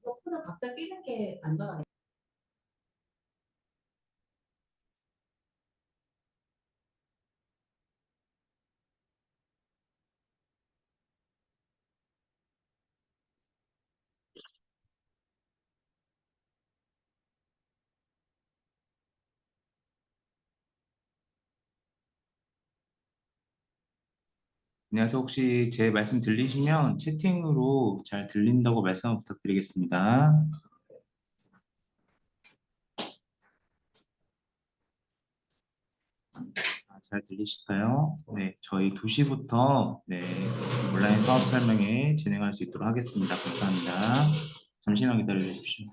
이어폰을 각자 끼는 게 안전하겠다. 안녕하세요. 혹시 제 말씀 들리시면 채팅으로 잘 들린다고 말씀 부탁드리겠습니다. 잘 들리실까요? 네, 저희 2시부터 온라인 사업 설명회 진행할 수 있도록 하겠습니다. 감사합니다. 잠시만 기다려 주십시오.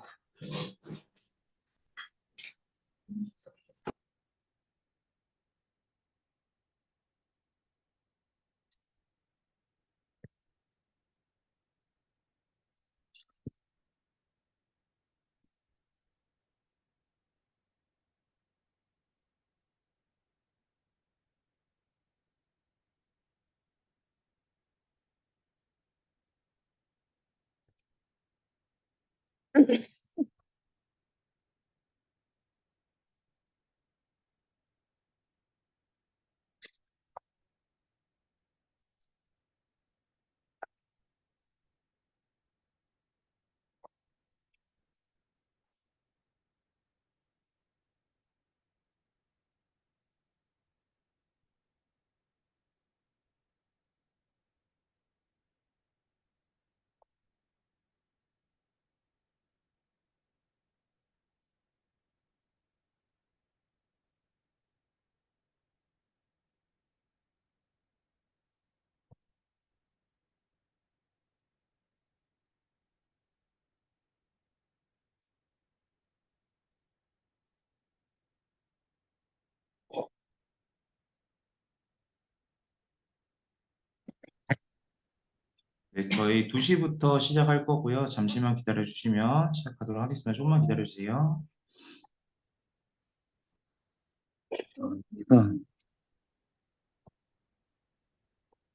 네, 저희 2시부터 시작할 거고요. 잠시만 기다려 주시면 시작하도록 하겠습니다. 조금만 기다려 주세요.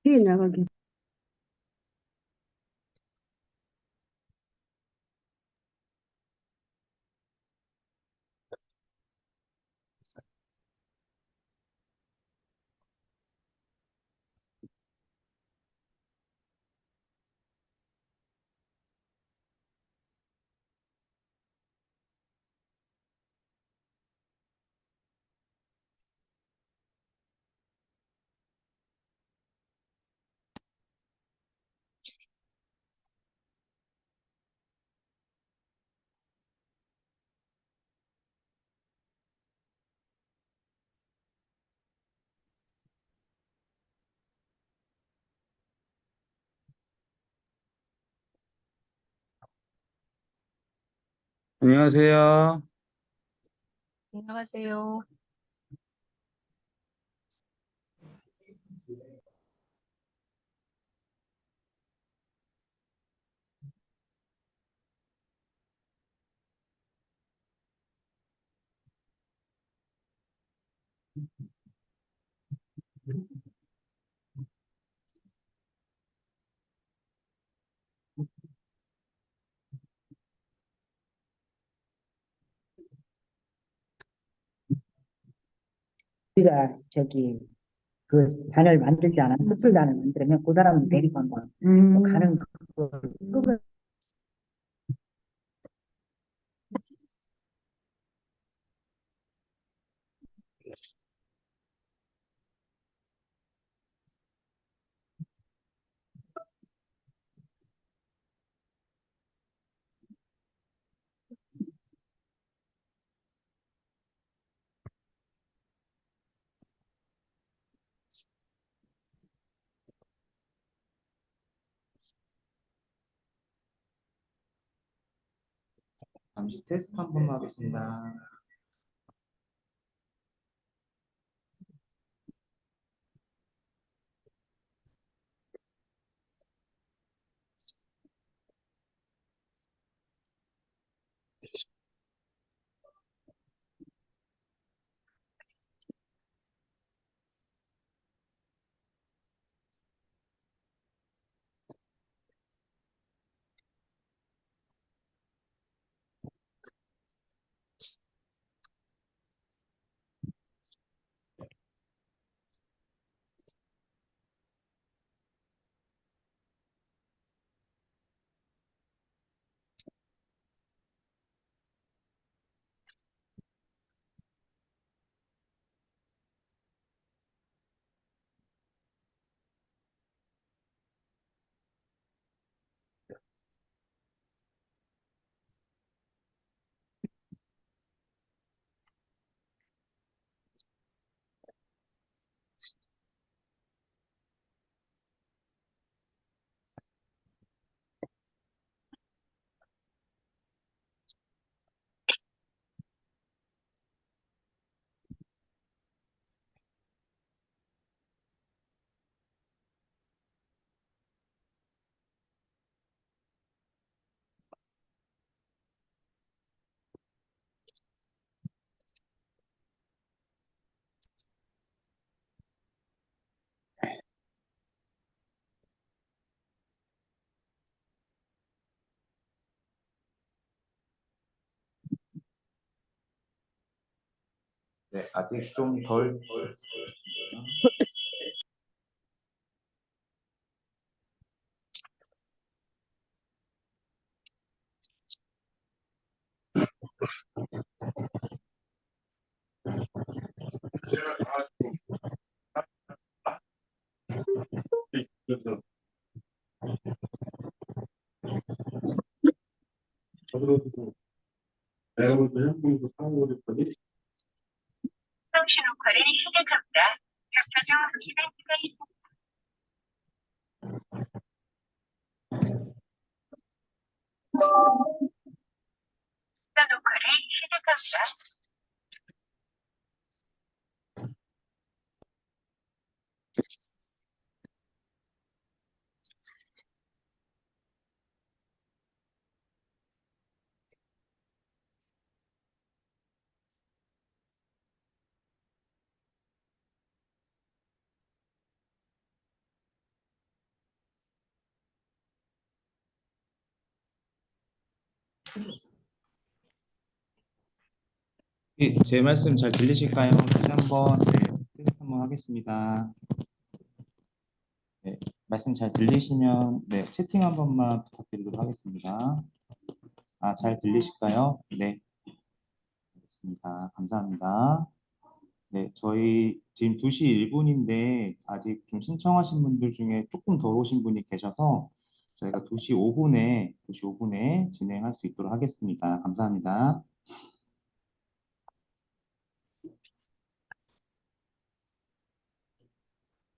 뒤에 나가게. 안녕하세요. 안녕하세요. 우리가 그 단을 만들지 않아 흡술 단을 만들면 그 사람은 내리건 거. 가는 그걸 잠시 테스트 한 번만 하겠습니다. 네, 아직 좀 덜. 수시 녹화를 시작합니다. 캡처 중 이벤트가 있습니다. 녹화를 시작합니다. 제 말씀 잘 들리실까요? 다시 한번 테스트 한번 하겠습니다. 네, 말씀 잘 들리시면 채팅 한 번만 부탁드리도록 하겠습니다. 잘 들리실까요? 네, 알겠습니다. 감사합니다. 네, 저희 지금 2시 1분인데 아직 좀 신청하신 분들 중에 조금 덜 오신 분이 계셔서 저희가 2시 5분에 진행할 수 있도록 하겠습니다. 감사합니다.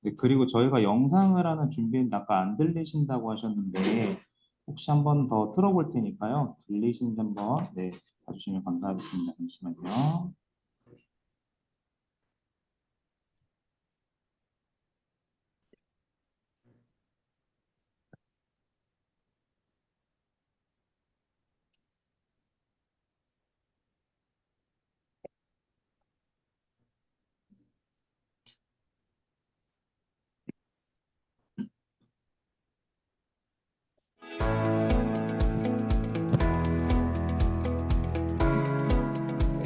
네, 그리고 저희가 영상을 하나 준비했는데 아까 안 들리신다고 하셨는데 혹시 한 번 더 틀어볼 테니까요. 들리시는지 한번 봐주시면 감사하겠습니다. 잠시만요.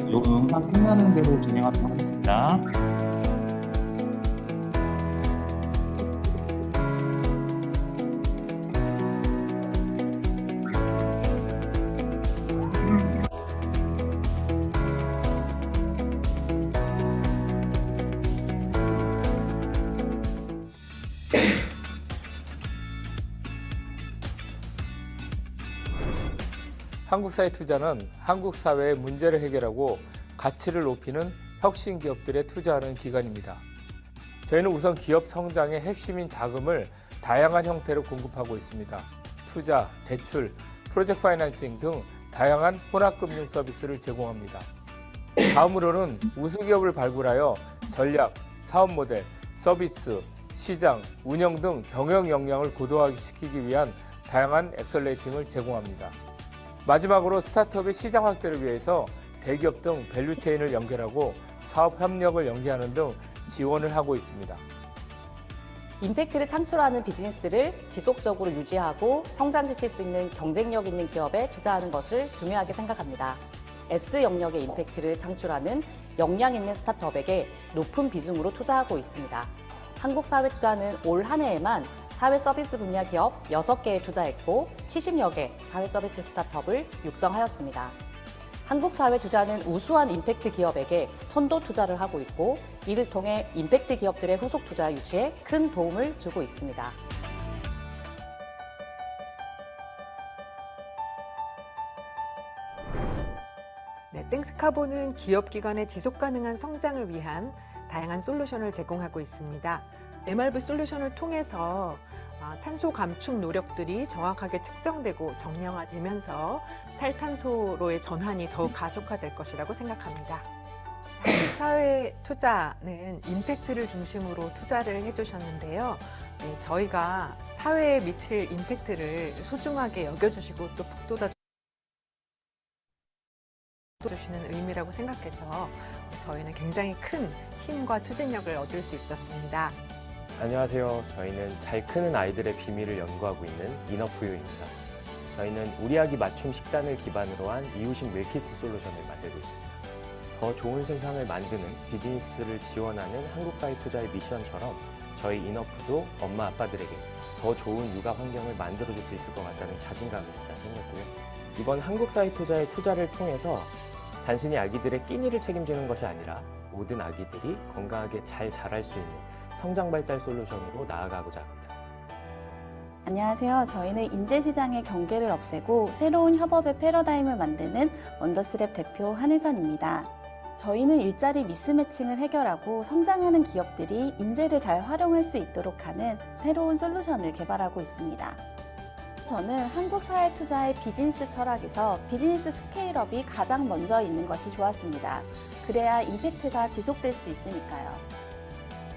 이 영상 끝나는 대로 진행하도록 하겠습니다. 한국 사회 투자는 한국 사회의 문제를 해결하고 가치를 높이는 혁신 기업들에 투자하는 기관입니다. 저희는 우선 기업 성장의 핵심인 자금을 다양한 형태로 공급하고 있습니다. 투자, 대출, 프로젝트 파이낸싱 등 다양한 혼합금융 서비스를 제공합니다. 다음으로는 우수기업을 발굴하여 전략, 사업 모델, 서비스, 시장, 운영 등 경영 역량을 고도화시키기 위한 다양한 엑셀레이팅을 제공합니다. 마지막으로 스타트업의 시장 확대를 위해서 대기업 등 밸류체인을 연결하고 사업 협력을 연계하는 등 지원을 하고 있습니다. 임팩트를 창출하는 비즈니스를 지속적으로 유지하고 성장시킬 수 있는 경쟁력 있는 기업에 투자하는 것을 중요하게 생각합니다. S 영역의 임팩트를 창출하는 역량 있는 스타트업에게 높은 비중으로 투자하고 있습니다. 한국사회투자는 올 한 해에만 사회 서비스 분야 기업 6개에 투자했고 70여 개 사회 서비스 스타트업을 육성하였습니다. 한국사회투자는 우수한 임팩트 기업에게 선도 투자를 하고 있고 이를 통해 임팩트 기업들의 후속 투자 유치에 큰 도움을 주고 있습니다. 네, 땡스카보는 기업 기관의 지속 가능한 성장을 위한 다양한 솔루션을 제공하고 있습니다. MRV 솔루션을 통해서 탄소 감축 노력들이 정확하게 측정되고 정량화되면서 탈탄소로의 전환이 더욱 가속화될 것이라고 생각합니다. 사회투자는 임팩트를 중심으로 투자를 해주셨는데요. 네, 저희가 사회에 미칠 임팩트를 소중하게 여겨주시고 또 북돋아 주시는 의미라고 생각해서 저희는 굉장히 큰 힘과 추진력을 얻을 수 있었습니다. 안녕하세요. 저희는 잘 크는 아이들의 비밀을 연구하고 있는 이너푸유입니다. 저희는 우리 아기 맞춤 식단을 기반으로 한 이유식 밀키트 솔루션을 만들고 있습니다. 더 좋은 세상을 만드는 비즈니스를 지원하는 한국사회투자의 미션처럼 저희 이너푸도 엄마 아빠들에게 더 좋은 육아 환경을 만들어줄 수 있을 것 같다는 자신감이 일단 생겼고요. 이번 한국사회투자의 투자를 통해서 단순히 아기들의 끼니를 책임지는 것이 아니라 모든 아기들이 건강하게 잘 자랄 수 있는 성장 발달 솔루션으로 나아가고자 합니다. 안녕하세요. 저희는 인재시장의 경계를 없애고 새로운 협업의 패러다임을 만드는 원더스랩 대표 한혜선입니다. 저희는 일자리 미스매칭을 해결하고 성장하는 기업들이 인재를 잘 활용할 수 있도록 하는 새로운 솔루션을 개발하고 있습니다. 저는 한국사회투자의 비즈니스 철학에서 비즈니스 스케일업이 가장 먼저 있는 것이 좋았습니다. 그래야 임팩트가 지속될 수 있으니까요.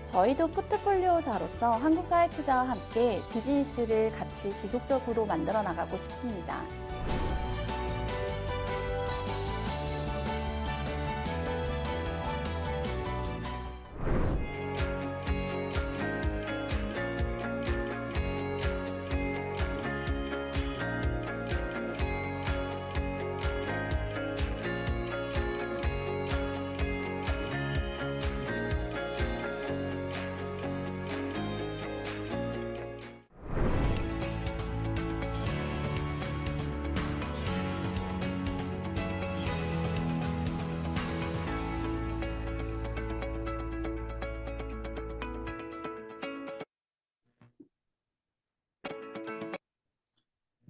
저희도 포트폴리오사로서 한국사회투자와 함께 비즈니스를 같이 지속적으로 만들어 나가고 싶습니다.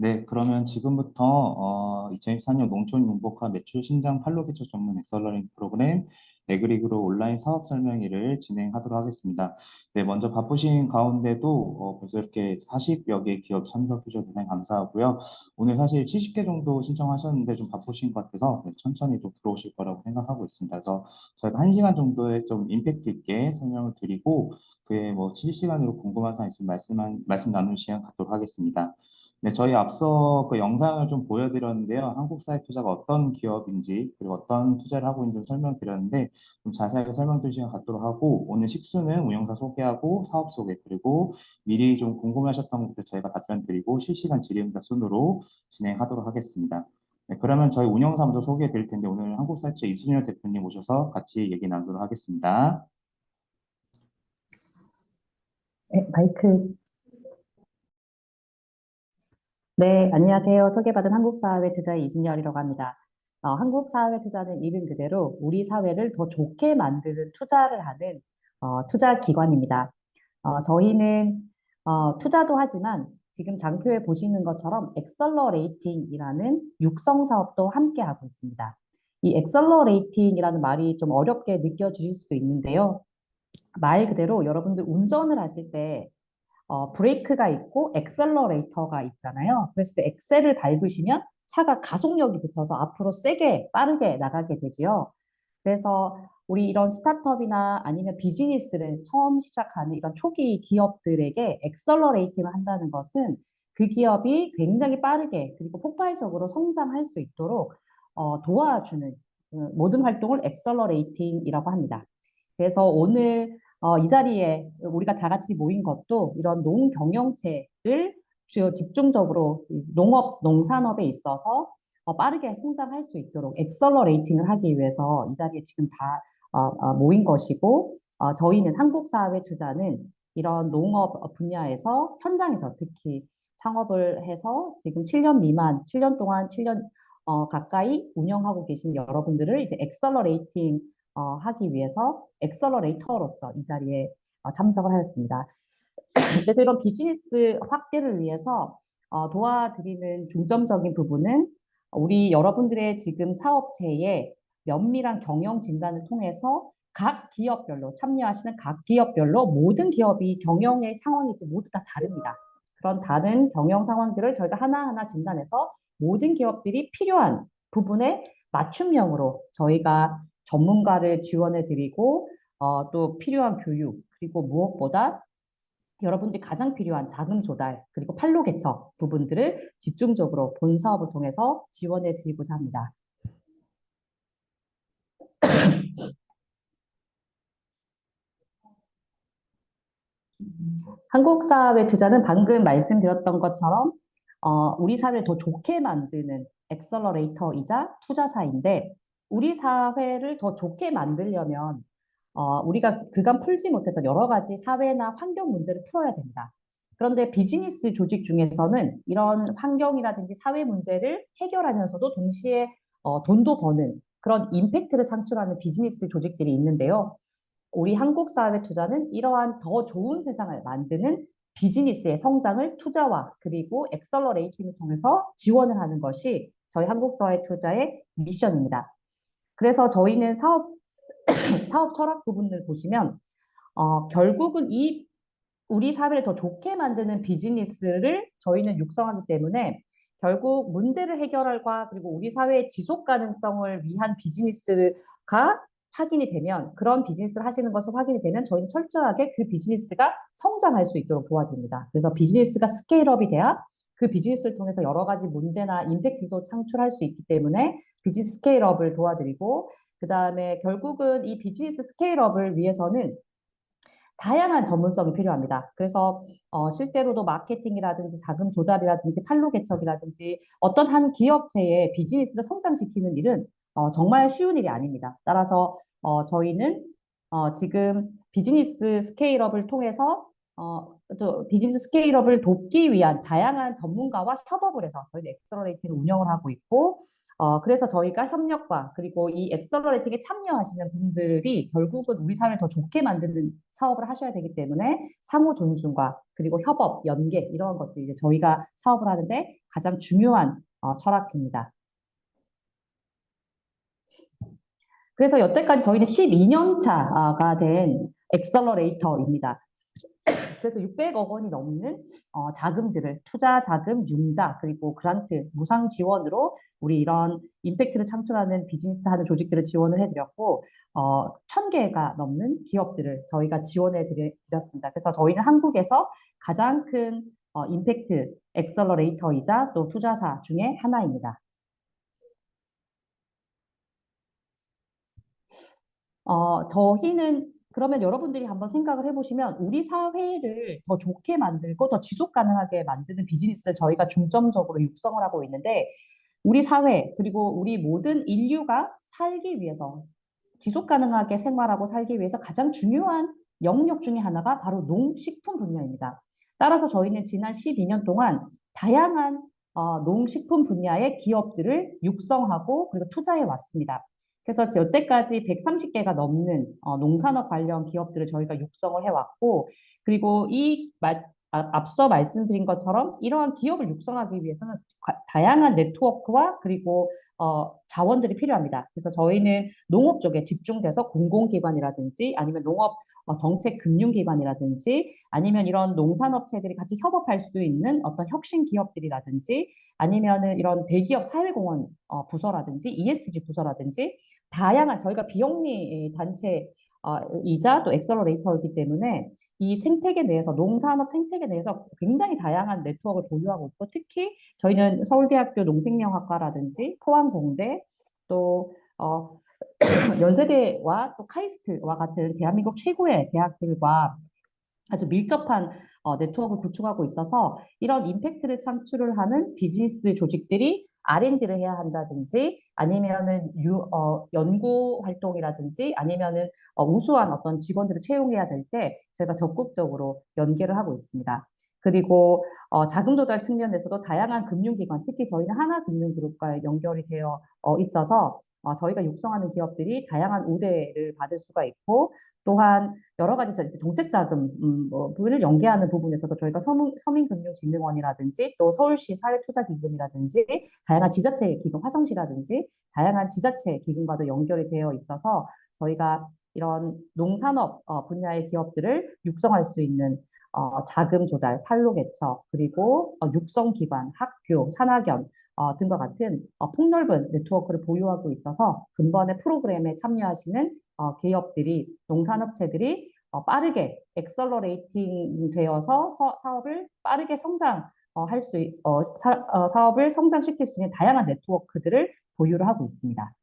네, 그러면 지금부터 2024년 농촌 융복화 매출 신장 판로 개척 전문 엑셀러링 프로그램 에그리그로 온라인 사업 설명회를 진행하도록 하겠습니다. 네, 먼저 바쁘신 가운데도 벌써 이렇게 40여 개 기업 참석해 주셔서 대단히 감사하고요. 오늘 사실 70개 정도 신청하셨는데 좀 바쁘신 것 같아서 천천히 또 들어오실 거라고 생각하고 있습니다. 그래서 저희가 1시간 정도의 좀 임팩트 있게 설명을 드리고 그에 뭐 실시간으로 궁금한 사항 있으면 말씀 나누는 시간 갖도록 하겠습니다. 네, 저희 앞서 그 영상을 좀 보여드렸는데요. 한국사회투자가 어떤 기업인지 그리고 어떤 투자를 하고 있는지 설명드렸는데 좀 자세하게 설명드릴 시간 갖도록 하고 오늘 식수는 운영사 소개하고 사업 소개 그리고 미리 좀 궁금하셨던 것들 저희가 답변 드리고 실시간 질의응답 순으로 진행하도록 하겠습니다. 네, 그러면 저희 운영사 먼저 소개해 드릴 텐데 오늘 한국사회투자 이순열 대표님 오셔서 같이 얘기 나누도록 하겠습니다. 네, 마이크. 네, 안녕하세요. 소개받은 한국사회투자의 이순열이라고 합니다. 한국사회투자는 이름 그대로 우리 사회를 더 좋게 만드는 투자를 하는 투자 기관입니다. 저희는 투자도 하지만 지금 장표에 보시는 것처럼 엑셀러레이팅이라는 육성 사업도 함께 하고 있습니다. 이 엑셀러레이팅이라는 말이 좀 어렵게 느껴지실 수도 있는데요. 말 그대로 여러분들 운전을 하실 때 브레이크가 있고 엑셀러레이터가 있잖아요. 그랬을 때 엑셀을 밟으시면 차가 가속력이 붙어서 앞으로 세게 빠르게 나가게 되지요. 그래서 우리 이런 스타트업이나 아니면 비즈니스를 처음 시작하는 이런 초기 기업들에게 엑셀러레이팅을 한다는 것은 그 기업이 굉장히 빠르게 그리고 폭발적으로 성장할 수 있도록 도와주는 모든 활동을 엑셀러레이팅이라고 합니다. 그래서 오늘 이 자리에 우리가 다 같이 모인 것도 이런 농경영체를 집중적으로 농업, 농산업에 있어서 빠르게 성장할 수 있도록 엑셀러레이팅을 하기 위해서 이 자리에 지금 다 모인 것이고, 저희는 한국사회투자는 이런 농업 분야에서 현장에서 특히 창업을 해서 지금 7년 미만, 7년 동안 7년 가까이 운영하고 계신 여러분들을 이제 엑셀러레이팅 하기 위해서 엑셀러레이터로서 이 자리에 참석을 하였습니다. 그래서 이런 비즈니스 확대를 위해서 도와드리는 중점적인 부분은 우리 여러분들의 지금 사업체의 면밀한 경영 진단을 통해서 각 기업별로 참여하시는 각 기업별로 모든 기업이 경영의 상황이 모두 다 다릅니다. 그런 다른 경영 상황들을 저희가 하나하나 진단해서 모든 기업들이 필요한 부분에 맞춤형으로 저희가 전문가를 지원해 드리고 또 필요한 교육 그리고 무엇보다 여러분들이 가장 필요한 자금 조달 그리고 판로 개척 부분들을 집중적으로 본 사업을 통해서 지원해 드리고자 합니다. 한국사회투자는 방금 말씀드렸던 것처럼 우리 사회를 더 좋게 만드는 엑셀러레이터이자 투자사인데 우리 사회를 더 좋게 만들려면 우리가 그간 풀지 못했던 여러 가지 사회나 환경 문제를 풀어야 됩니다. 그런데 비즈니스 조직 중에서는 이런 환경이라든지 사회 문제를 해결하면서도 동시에 돈도 버는 그런 임팩트를 창출하는 비즈니스 조직들이 있는데요. 우리 한국사회투자는 이러한 더 좋은 세상을 만드는 비즈니스의 성장을 투자와 그리고 엑셀러레이팅을 통해서 지원을 하는 것이 저희 한국사회투자의 미션입니다. 그래서 저희는 사업 철학 부분을 보시면 결국은 이 우리 사회를 더 좋게 만드는 비즈니스를 저희는 육성하기 때문에 결국 문제를 해결할과 그리고 우리 사회의 지속 가능성을 위한 비즈니스가 확인이 되면 그런 비즈니스를 하시는 것을 확인이 되면 저희는 철저하게 그 비즈니스가 성장할 수 있도록 도와드립니다. 그래서 비즈니스가 스케일업이 돼야 그 비즈니스를 통해서 여러 가지 문제나 임팩트도 창출할 수 있기 때문에 비즈니스 스케일업을 도와드리고 그 다음에 결국은 이 비즈니스 스케일업을 위해서는 다양한 전문성이 필요합니다. 그래서 실제로도 마케팅이라든지 자금 조달이라든지 판로 개척이라든지 어떤 한 기업체의 비즈니스를 성장시키는 일은 정말 쉬운 일이 아닙니다. 따라서 저희는 지금 비즈니스 스케일업을 통해서 또 비즈니스 스케일업을 돕기 위한 다양한 전문가와 협업을 해서 저희는 엑셀러레이팅을 운영을 하고 있고 그래서 저희가 협력과 그리고 이 엑셀러레이팅에 참여하시는 분들이 결국은 우리 사회를 더 좋게 만드는 사업을 하셔야 되기 때문에 상호 존중과 그리고 협업, 연계 이런 것들이 이제 저희가 사업을 하는데 가장 중요한 철학입니다. 그래서 여태까지 저희는 12년 차가 된 엑셀러레이터입니다. 그래서 600억 원이 넘는 자금들을 투자 자금, 융자 그리고 그란트, 무상 지원으로 우리 이런 임팩트를 창출하는 비즈니스 하는 조직들을 지원을 해드렸고 1000개가 넘는 기업들을 저희가 지원해 드렸습니다. 그래서 저희는 한국에서 가장 큰 임팩트 엑셀러레이터이자 또 투자사 중에 하나입니다. 저희는 그러면 여러분들이 한번 생각을 해보시면 우리 사회를 더 좋게 만들고 더 지속 가능하게 만드는 비즈니스를 저희가 중점적으로 육성을 하고 있는데 우리 사회 그리고 우리 모든 인류가 살기 위해서 지속 가능하게 생활하고 살기 위해서 가장 중요한 영역 중에 하나가 바로 농식품 분야입니다. 따라서 저희는 지난 12년 동안 다양한 농식품 분야의 기업들을 육성하고 그리고 투자해 왔습니다. 그래서 여태까지 130개가 넘는 농산업 관련 기업들을 저희가 육성을 해왔고 그리고 앞서 말씀드린 것처럼 이러한 기업을 육성하기 위해서는 다양한 네트워크와 그리고 자원들이 필요합니다. 그래서 저희는 농업 쪽에 집중돼서 공공기관이라든지 아니면 농업 정책 금융기관이라든지 아니면 이런 농산업체들이 같이 협업할 수 있는 어떤 혁신 기업들이라든지 아니면은 이런 대기업 사회공헌 부서라든지 ESG 부서라든지 다양한 저희가 비영리 단체 이자 또 엑셀러레이터이기 때문에 이 생태계 내에서 농산업 생태계 내에서 굉장히 다양한 네트워크를 보유하고 있고 특히 저희는 서울대학교 농생명학과라든지 포항공대 또 연세대와 또 카이스트와 같은 대한민국 최고의 대학들과 아주 밀접한 네트워크를 구축하고 있어서 이런 임팩트를 창출을 하는 비즈니스 조직들이 R&D를 해야 한다든지 아니면은 연구 활동이라든지 아니면은 우수한 어떤 직원들을 채용해야 될 때 저희가 적극적으로 연계를 하고 있습니다. 그리고 자금 조달 측면에서도 다양한 금융기관, 특히 저희는 하나금융그룹과 연결이 되어 있어서 저희가 육성하는 기업들이 다양한 우대를 받을 수가 있고 또한 여러 가지 정책 자금을 연계하는 부분에서도 저희가 서민금융진흥원이라든지 또 서울시 사회투자기금이라든지 다양한 지자체 기금, 화성시라든지 다양한 지자체 기금과도 연결이 되어 있어서 저희가 이런 농산업 분야의 기업들을 육성할 수 있는 자금 조달, 판로 개척, 그리고 육성기관, 학교, 산학연 등과 같은 폭넓은 네트워크를 보유하고 있어서 근본의 프로그램에 참여하시는 기업들이, 농산업체들이 빠르게 엑셀러레이팅 되어서 사업을 빠르게 사업을 성장시킬 수 있는 다양한 네트워크들을 보유를 하고 있습니다.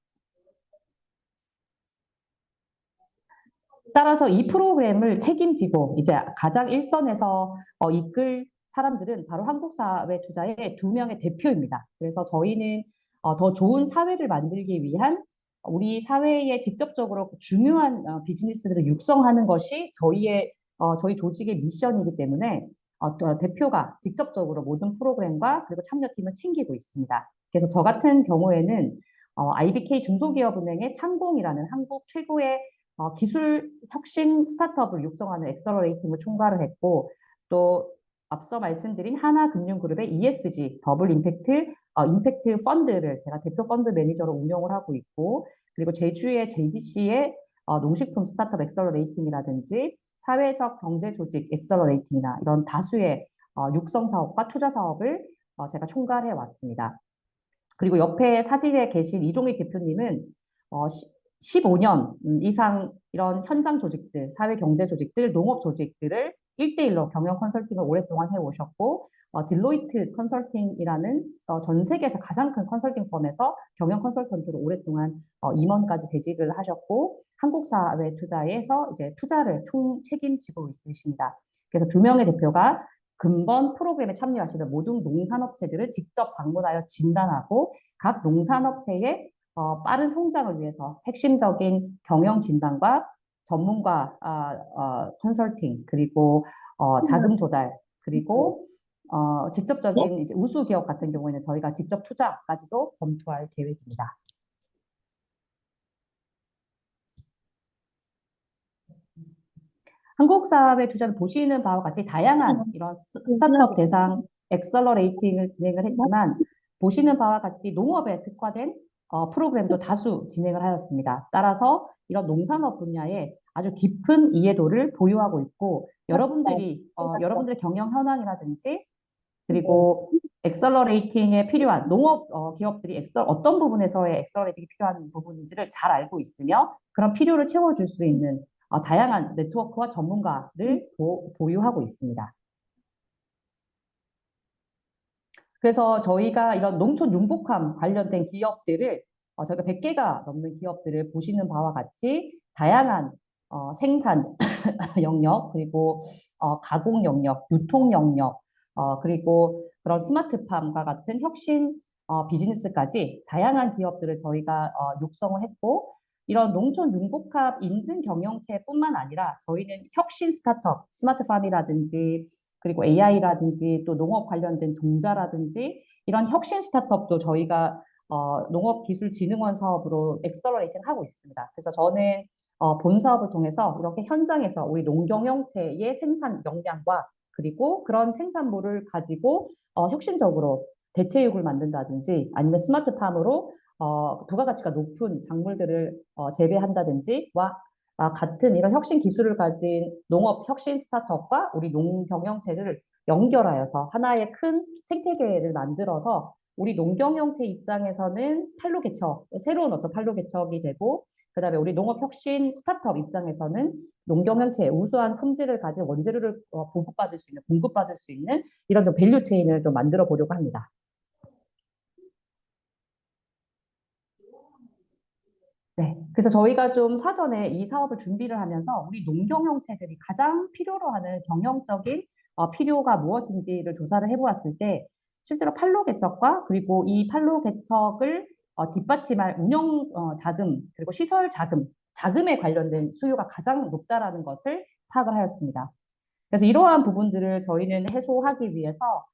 따라서 이 프로그램을 책임지고 이제 가장 일선에서 이끌 사람들은 바로 한국사회투자의 2명의 대표입니다. 그래서 저희는 더 좋은 사회를 만들기 위한 우리 사회에 직접적으로 중요한 비즈니스들을 육성하는 것이 저희 조직의 미션이기 때문에 대표가 직접적으로 모든 프로그램과 그리고 참여팀을 챙기고 있습니다. 그래서 저 같은 경우에는 IBK 중소기업은행의 창공이라는 한국 최고의 기술 혁신 스타트업을 육성하는 엑셀러레이팅을 총괄을 했고 또 앞서 말씀드린 하나금융그룹의 ESG 더블 임팩트 펀드를 제가 대표 펀드 매니저로 운영을 하고 있고 그리고 제주의 JBC의 농식품 스타트업 엑셀러레이팅이라든지 사회적 경제 조직 엑셀러레이팅이나 이런 다수의 육성 사업과 투자 사업을 제가 총괄해 왔습니다. 그리고 옆에 사진에 계신 이종익 대표님은 15년 이상 이런 현장 조직들, 사회 경제 조직들, 농업 조직들을 1대1로 경영 컨설팅을 오랫동안 해오셨고 딜로이트 컨설팅이라는 전 세계에서 가장 큰 컨설팅 펌에서 경영 컨설턴트로 오랫동안 임원까지 재직을 하셨고 한국사회투자에서 이제 투자를 총 책임지고 있으십니다. 그래서 2명의 대표가 근본 프로그램에 참여하시는 모든 농산업체들을 직접 방문하여 진단하고 각 농산업체의 빠른 성장을 위해서 핵심적인 경영 진단과 전문가 컨설팅 그리고 자금 조달 그리고 직접적인 이제 우수 기업 같은 경우에는 저희가 직접 투자까지도 검토할 계획입니다. 한국사회투자는 보시는 바와 같이 다양한 이런 스타트업 대상 엑셀러레이팅을 진행을 했지만 보시는 바와 같이 농업에 특화된 프로그램도 다수 진행을 하였습니다. 따라서 이런 농산업 분야에 아주 깊은 이해도를 보유하고 있고 여러분들의 경영 현황이라든지 그리고 엑셀러레이팅에 필요한 농업 기업들이 어떤 부분에서의 엑셀러레이팅이 필요한 부분인지를 잘 알고 있으며 그런 필요를 채워줄 수 있는 다양한 네트워크와 전문가를 보유하고 있습니다. 그래서 저희가 이런 농촌 융복함 관련된 기업들을 저희가 100개가 넘는 기업들을 보시는 바와 같이 다양한 생산 영역 그리고 가공 영역, 유통 영역 그리고 그런 스마트팜과 같은 혁신 비즈니스까지 다양한 기업들을 저희가 육성을 했고 이런 농촌 융복합 인증 경영체뿐만 아니라 저희는 혁신 스타트업, 스마트팜이라든지 그리고 AI라든지 또 농업 관련된 종자라든지 이런 혁신 스타트업도 저희가 농업기술진흥원 사업으로 엑셀러레이팅 하고 있습니다. 그래서 저는 본 사업을 통해서 이렇게 현장에서 우리 농경영체의 생산 역량과 그리고 그런 생산물을 가지고 혁신적으로 대체육을 만든다든지 아니면 스마트팜으로 부가가치가 높은 작물들을 재배한다든지와 같은 이런 혁신 기술을 가진 농업 혁신 스타트업과 우리 농경영체를 연결하여서 하나의 큰 생태계를 만들어서 우리 농경영체 입장에서는 판로 개척, 새로운 어떤 판로 개척이 되고, 그다음에 우리 농업 혁신 스타트업 입장에서는 농경영체의 우수한 품질을 가진 원재료를 보급받을 수 있는, 공급받을 수 있는 이런 좀 밸류 체인을 좀 만들어 보려고 합니다. 네, 그래서 저희가 좀 사전에 이 사업을 준비를 하면서 우리 농경영체들이 가장 필요로 하는 경영적인 필요가 무엇인지를 조사를 해보았을 때 실제로 판로 개척과 그리고 이 판로 개척을 뒷받침할 운영 자금 그리고 시설 자금에 관련된 수요가 가장 높다라는 것을 파악을 하였습니다. 그래서 이러한 부분들을 저희는 해소하기 위해서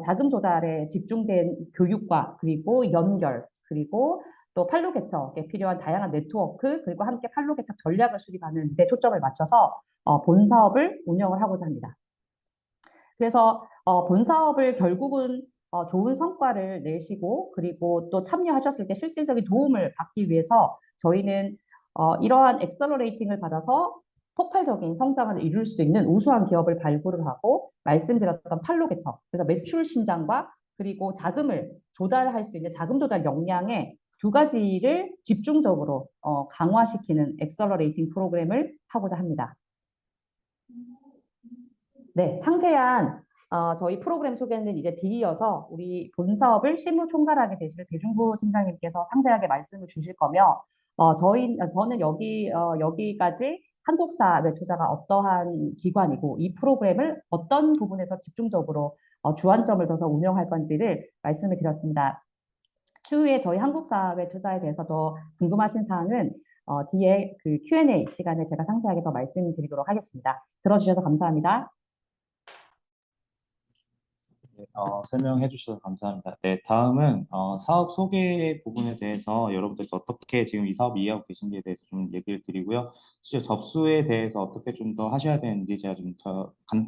자금 조달에 집중된 교육과 그리고 연결 그리고 또 판로 개척에 필요한 다양한 네트워크 그리고 함께 판로 개척 전략을 수립하는 데 초점을 맞춰서 본 사업을 운영을 하고자 합니다. 그래서 본 사업을 결국은 좋은 성과를 내시고 그리고 또 참여하셨을 때 실질적인 도움을 받기 위해서 저희는 이러한 엑셀러레이팅을 받아서 폭발적인 성장을 이룰 수 있는 우수한 기업을 발굴을 하고 말씀드렸던 판로 개척, 그래서 매출 신장과 그리고 자금을 조달할 수 있는 자금 조달 역량의 두 가지를 집중적으로 강화시키는 엑셀러레이팅 프로그램을 하고자 합니다. 네, 상세한 저희 프로그램 소개는 이제 뒤이어서 우리 본 사업을 실무 총괄하게 되실 배중구 팀장님께서 상세하게 말씀을 주실 거며 저는 여기까지 한국사회 투자가 어떠한 기관이고 이 프로그램을 어떤 부분에서 집중적으로 주안점을 둬서 운영할 건지를 말씀을 드렸습니다. 추후에 저희 한국사회 투자에 대해서 더 궁금하신 사항은 뒤에 그 Q&A 시간에 제가 상세하게 더 말씀드리도록 하겠습니다. 들어주셔서 감사합니다. 네, 설명해 주셔서 감사합니다. 네, 다음은 사업 소개 부분에 대해서 여러분들 어떻게 지금 이 사업 이해하고 계신지에 대해서 좀 얘기를 드리고요. 실제 접수에 대해서 어떻게 좀 더 하셔야 되는지 제가 좀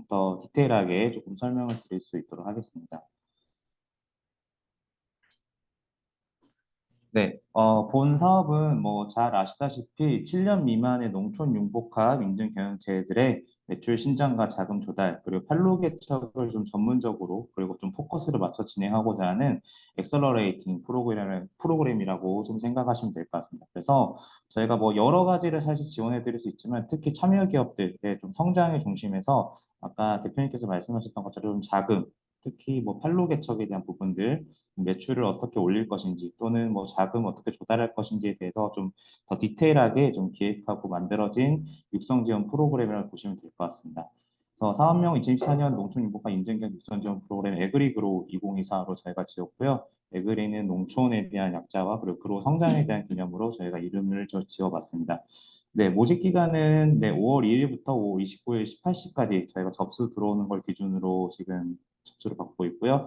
더 디테일하게 조금 설명을 드릴 수 있도록 하겠습니다. 네, 본 사업은 뭐 잘 아시다시피 7년 미만의 농촌 융복합 인증 경영체들의 매출 신장과 자금 조달, 그리고 판로 개척을 좀 전문적으로, 그리고 좀 포커스를 맞춰 진행하고자 하는 엑셀러레이팅 프로그램이라고 좀 생각하시면 될 것 같습니다. 그래서 저희가 뭐 여러 가지를 사실 지원해 드릴 수 있지만 특히 참여 기업들의 좀 성장의 중심에서 아까 대표님께서 말씀하셨던 것처럼 자금, 특히 뭐 판로 개척에 대한 부분들, 매출을 어떻게 올릴 것인지 또는 뭐 자금 어떻게 조달할 것인지에 대해서 좀 더 디테일하게 좀 기획하고 만들어진 육성 지원 프로그램이라고 보시면 될 것 같습니다. 그래서 사업명 2024년 농촌 융복합 인증경 육성 지원 프로그램 에그리그로 2024로 저희가 지었고요. 에그리는 농촌에 대한 약자와 그리고 그로 성장에 대한 개념으로 저희가 이름을 지어봤습니다. 네, 모집 기간은 네, 5월 2일부터 5월 29일 18시까지 저희가 접수 들어오는 걸 기준으로 지금 접수를 받고 있고요.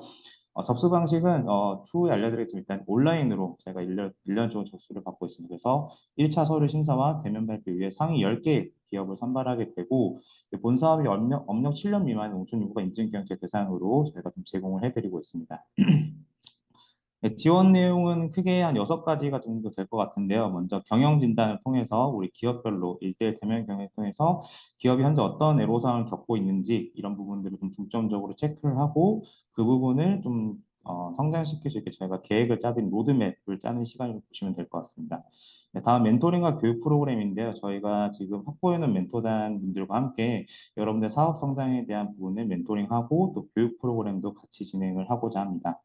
접수 방식은 추후에 알려드리겠지만 일단 온라인으로 저희가 1년 중 접수를 받고 있습니다. 그래서 1차 서류 심사와 대면 발표 위에 상위 10개 기업을 선발하게 되고 본 사업이 업력 7년 미만 농촌 유구가 인증경제 대상으로 저희가 좀 제공을 해드리고 있습니다. 네, 지원 내용은 크게 한 6가지가 정도 될 것 같은데요. 먼저 경영 진단을 통해서 우리 기업별로 1대1 대면 경영을 통해서 기업이 현재 어떤 애로사항을 겪고 있는지 이런 부분들을 좀 중점적으로 체크를 하고 그 부분을 좀 성장시킬 수 있게 저희가 계획을 짜든 로드맵을 짜는 시간을 보시면 될 것 같습니다. 네, 다음 멘토링과 교육 프로그램인데요. 저희가 지금 확보해놓은 멘토단 분들과 함께 여러분들 사업 성장에 대한 부분을 멘토링하고 또 교육 프로그램도 같이 진행을 하고자 합니다.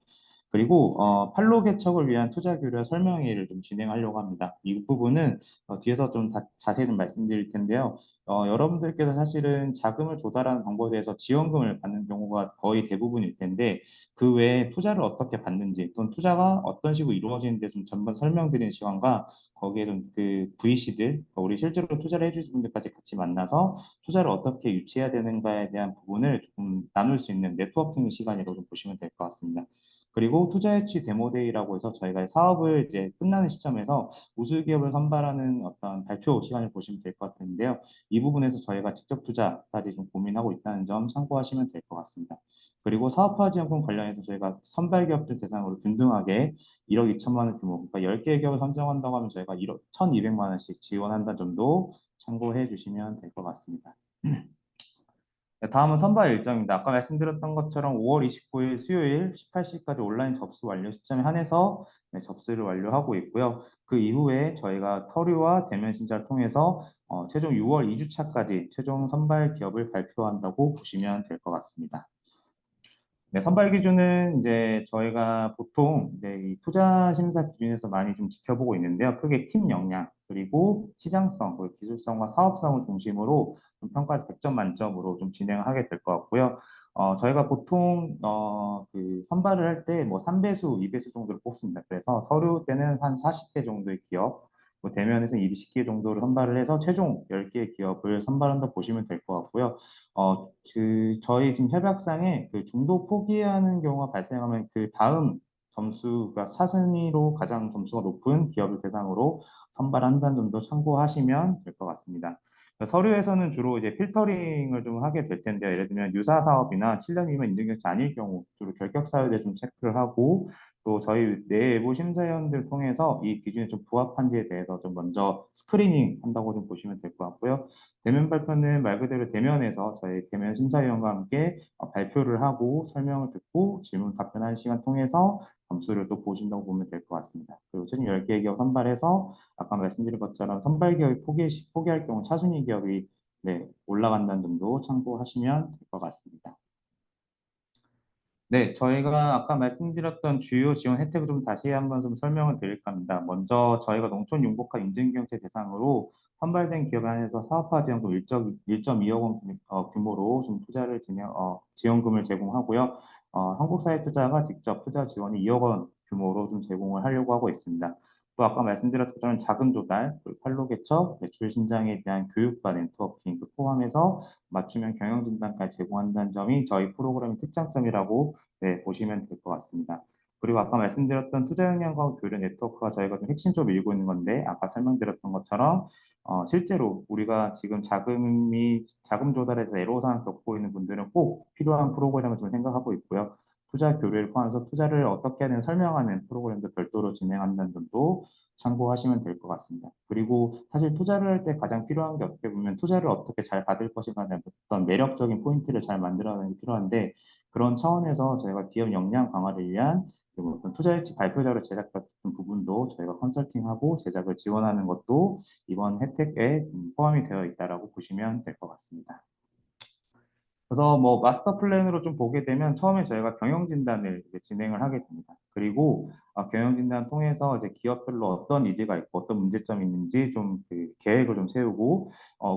그리고 판로 개척을 위한 투자 규율 설명회를 좀 진행하려고 합니다. 이 부분은 뒤에서 좀 자세히 좀 말씀드릴 텐데요. 여러분들께서 사실은 자금을 조달하는 방법에 대해서 지원금을 받는 경우가 거의 대부분일 텐데 그 외에 투자를 어떻게 받는지 또는 투자가 어떤 식으로 이루어지는지 좀 전번 설명드리는 시간과 거기에 좀 그 VC들, 우리 실제로 투자를 해주신 분들까지 같이 만나서 투자를 어떻게 유치해야 되는가에 대한 부분을 조금 나눌 수 있는 네트워킹 시간이라고 좀 보시면 될 것 같습니다. 그리고 투자유치 데모데이라고 해서 저희가 사업을 이제 끝나는 시점에서 우수 기업을 선발하는 어떤 발표 시간을 보시면 될 것 같은데요. 이 부분에서 저희가 직접 투자까지 좀 고민하고 있다는 점 참고하시면 될 것 같습니다. 그리고 사업화 지원금 관련해서 저희가 선발 기업들 대상으로 균등하게 1억 2천만 원 규모, 그러니까 10개의 기업을 선정한다고 하면 저희가 1억 1,200만 원씩 지원한다는 점도 참고해 주시면 될 것 같습니다. 네, 다음은 선발 일정입니다. 아까 말씀드렸던 것처럼 5월 29일 수요일 18시까지 온라인 접수 완료 시점에 한해서 네, 접수를 완료하고 있고요. 그 이후에 저희가 서류와 대면 심사를 통해서 최종 6월 2주차까지 최종 선발 기업을 발표한다고 보시면 될 것 같습니다. 네, 선발 기준은 이제 저희가 보통 이제 이 투자 심사 기준에서 많이 좀 지켜보고 있는데요. 크게 팀 역량, 그리고 시장성, 그리고 기술성과 사업성을 중심으로 좀 평가 100점 만점으로 좀 진행을 하게 될 것 같고요. 저희가 보통 그 선발을 할 때 뭐 3배수, 2배수 정도를 뽑습니다. 그래서 서류 때는 한 40개 정도의 기업, 뭐 대면에서 20개 정도를 선발을 해서 최종 10개의 기업을 선발한다 보시면 될 것 같고요. 저희 지금 협약상에 그 중도 포기하는 경우가 발생하면 그 다음 점수가 사순위로 가장 점수가 높은 기업을 대상으로 선발한다는 점도 참고하시면 될 것 같습니다. 서류에서는 주로 이제 필터링을 좀 하게 될 텐데요. 예를 들면 유사 사업이나 7년 미만 인증경치 아닐 경우 주로 결격 사유에 좀 체크를 하고 또 저희 내부 심사위원들 통해서 이 기준에 좀 부합한지에 대해서 좀 먼저 스크리닝 한다고 좀 보시면 될 것 같고요. 대면 발표는 말 그대로 대면에서 저희 대면 심사위원과 함께 발표를 하고 설명을 듣고 질문 답변하는 시간 통해서 점수를 또 보신다고 보면 될 것 같습니다. 그리고 최종 10개의 기업 선발해서 아까 말씀드린 것처럼 선발 기업이 포기할 경우 차순위 기업이 네, 올라간다는 점도 참고하시면 될 것 같습니다. 네, 저희가 아까 말씀드렸던 주요 지원 혜택을 좀 다시 한번 좀 설명을 드릴까 합니다. 먼저 저희가 농촌 융복화 인증경제 대상으로 선발된 기업에 한해서 사업화 지원금 1.2억 원 규모로 좀 투자를 지원금을 제공하고요. 한국사회투자가 직접 투자 지원이 2억 원 규모로 좀 제공을 하려고 하고 있습니다. 또 아까 말씀드렸던 것처럼 자금 조달, 판로 개척, 매출 신장에 대한 교육과 네트워킹 포함해서 맞춤형 경영 진단까지 제공한다는 점이 저희 프로그램의 특장점이라고 네, 보시면 될 것 같습니다. 그리고 아까 말씀드렸던 투자 역량과 교류 네트워크가 저희가 좀 핵심적으로 밀고 있는 건데 아까 설명드렸던 것처럼 실제로 우리가 지금 자금 조달에서 애로사항 겪고 있는 분들은 꼭 필요한 프로그램을 좀 생각하고 있고요. 투자 교류를 포함해서 투자를 어떻게 하는 설명하는 프로그램도 별도로 진행한다는 점도 참고하시면 될 것 같습니다. 그리고 사실 투자를 할 때 가장 필요한 게 어떻게 보면 투자를 어떻게 잘 받을 것인가에 어떤 매력적인 포인트를 잘 만들어내는 게 필요한데 그런 차원에서 저희가 기업 역량 강화를 위한 그리고 어떤 투자 일지 발표 자료 제작 같은 부분도 저희가 컨설팅하고 제작을 지원하는 것도 이번 혜택에 포함이 되어 있다라고 보시면 될 것 같습니다. 그래서 뭐 마스터 플랜으로 좀 보게 되면 처음에 저희가 경영 진단을 이제 진행을 하게 됩니다. 그리고 경영 진단 통해서 이제 기업별로 어떤 니즈가 있고 어떤 문제점이 있는지 좀 그 계획을 좀 세우고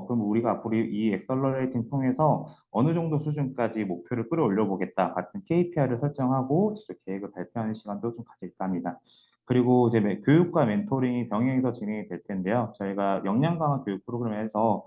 그럼 우리가 앞으로 이 엑셀러레이팅 통해서 어느 정도 수준까지 목표를 끌어올려 보겠다 같은 KPI를 설정하고 직접 계획을 발표하는 시간도 좀 가질까 합니다. 그리고 이제 교육과 멘토링이 병행해서 진행이 될 텐데요. 저희가 역량 강화 교육 프로그램에서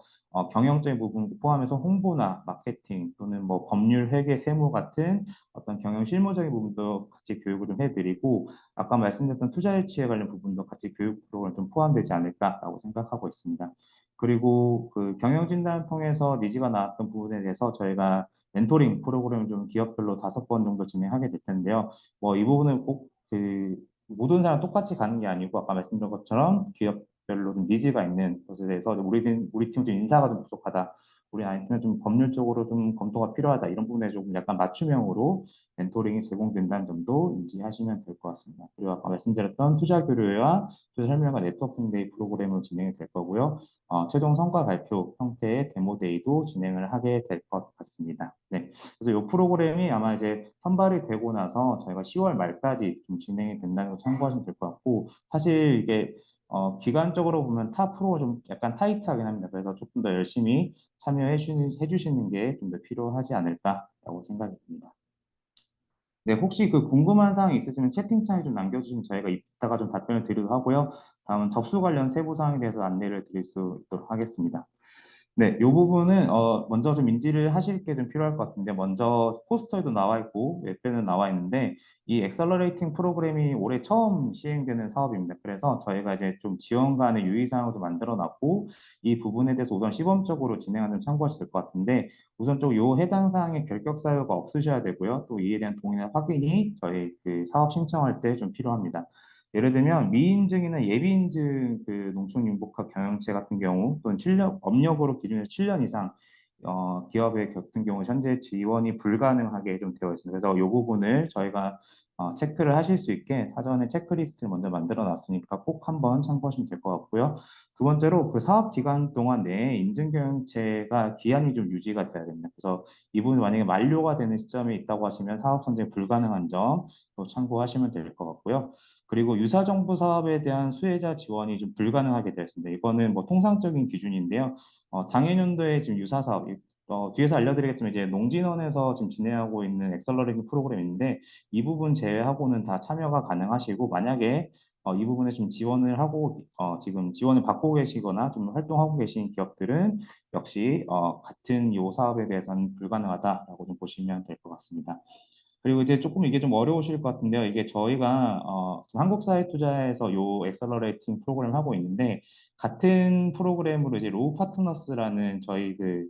경영적인 부분 포함해서 홍보나 마케팅 또는 뭐 법률, 회계, 세무 같은 어떤 경영 실무적인 부분도 같이 교육을 좀 해드리고 아까 말씀드렸던 투자 유치에 관련 부분도 같이 교육 프로그램 좀 포함되지 않을까라고 생각하고 있습니다. 그리고 그 경영 진단을 통해서 니즈가 나왔던 부분에 대해서 저희가 멘토링 프로그램을 좀 기업별로 5번 정도 진행하게 될 텐데요. 뭐 이 부분은 꼭 그 모든 사람 똑같이 가는 게 아니고 아까 말씀드린 것처럼 기업별로 좀 니즈가 있는 것에 대해서 우리 팀 좀 인사가 좀 부족하다. 우리 아이팀은 좀 법률적으로 좀 검토가 필요하다. 이런 부분에 조금 약간 맞춤형으로 멘토링이 제공된다는 점도 인지하시면 될 것 같습니다. 그리고 아까 말씀드렸던 투자 교류와 투자 설명과 네트워킹 데이 프로그램으로 진행이 될 거고요. 최종 성과 발표 형태의 데모데이도 진행을 하게 될 것 같습니다. 네. 그래서 이 프로그램이 아마 이제 선발이 되고 나서 저희가 10월 말까지 좀 진행이 된다는 걸 참고하시면 될 것 같고, 사실 이게 기간적으로 보면 타 프로가 좀 약간 타이트하긴 합니다. 그래서 조금 더 열심히 참여해 주시는 게 좀 더 필요하지 않을까라고 생각이 듭니다. 네, 혹시 그 궁금한 사항이 있으시면 채팅창에 좀 남겨주시면 저희가 이따가 좀 답변을 드리도록 하고요. 다음은 접수 관련 세부 사항에 대해서 안내를 드릴 수 있도록 하겠습니다. 네, 이 부분은 먼저 좀 인지를 하실 게 좀 필요할 것 같은데 먼저 포스터에도 나와 있고 웹에는 나와 있는데 이 엑셀러레이팅 프로그램이 올해 처음 시행되는 사업입니다. 그래서 저희가 이제 좀 지원관의 유의사항을 좀 만들어 놨고 이 부분에 대해서 우선 시범적으로 진행하는 참고하셔야 될 것 같은데 우선적으로 이 해당 사항에 결격 사유가 없으셔야 되고요. 또 이에 대한 동의나 확인이 저희 그 사업 신청할 때 좀 필요합니다. 예를 들면 미인증이나 예비인증 그 농촌융복합 경영체 같은 경우 또는 업력으로 기준에서 7년 이상 기업의 같은 경우 현재 지원이 불가능하게 좀 되어 있습니다. 그래서 이 부분을 저희가 체크를 하실 수 있게 사전에 체크리스트를 먼저 만들어 놨으니까 꼭 한번 참고하시면 될 것 같고요. 두 번째로 그 사업 기간 동안 내에 인증경영체가 기한이 좀 유지가 돼야 됩니다. 그래서 이 부분 만약에 만료가 되는 시점에 있다고 하시면 사업 선정 불가능한 점 또 참고하시면 될 것 같고요. 그리고 유사정부 사업에 대한 수혜자 지원이 좀 불가능하게 되었습니다. 이거는 뭐 통상적인 기준인데요. 당해년도에 지금 유사사업, 뒤에서 알려드리겠지만 이제 농진원에서 지금 진행하고 있는 엑셀러레이팅 프로그램인데 이 부분 제외하고는 다 참여가 가능하시고 만약에 이 부분에 좀 지원을 하고 지금 지원을 받고 계시거나 좀 활동하고 계신 기업들은 역시 같은 이 사업에 대해서는 불가능하다라고 좀 보시면 될 것 같습니다. 그리고 이제 조금 이게 좀 어려우실 것 같은데요. 이게 저희가 지금 한국사회투자에서 요 엑셀러레이팅 프로그램 하고 있는데 같은 프로그램으로 이제 로우 파트너스라는 저희 그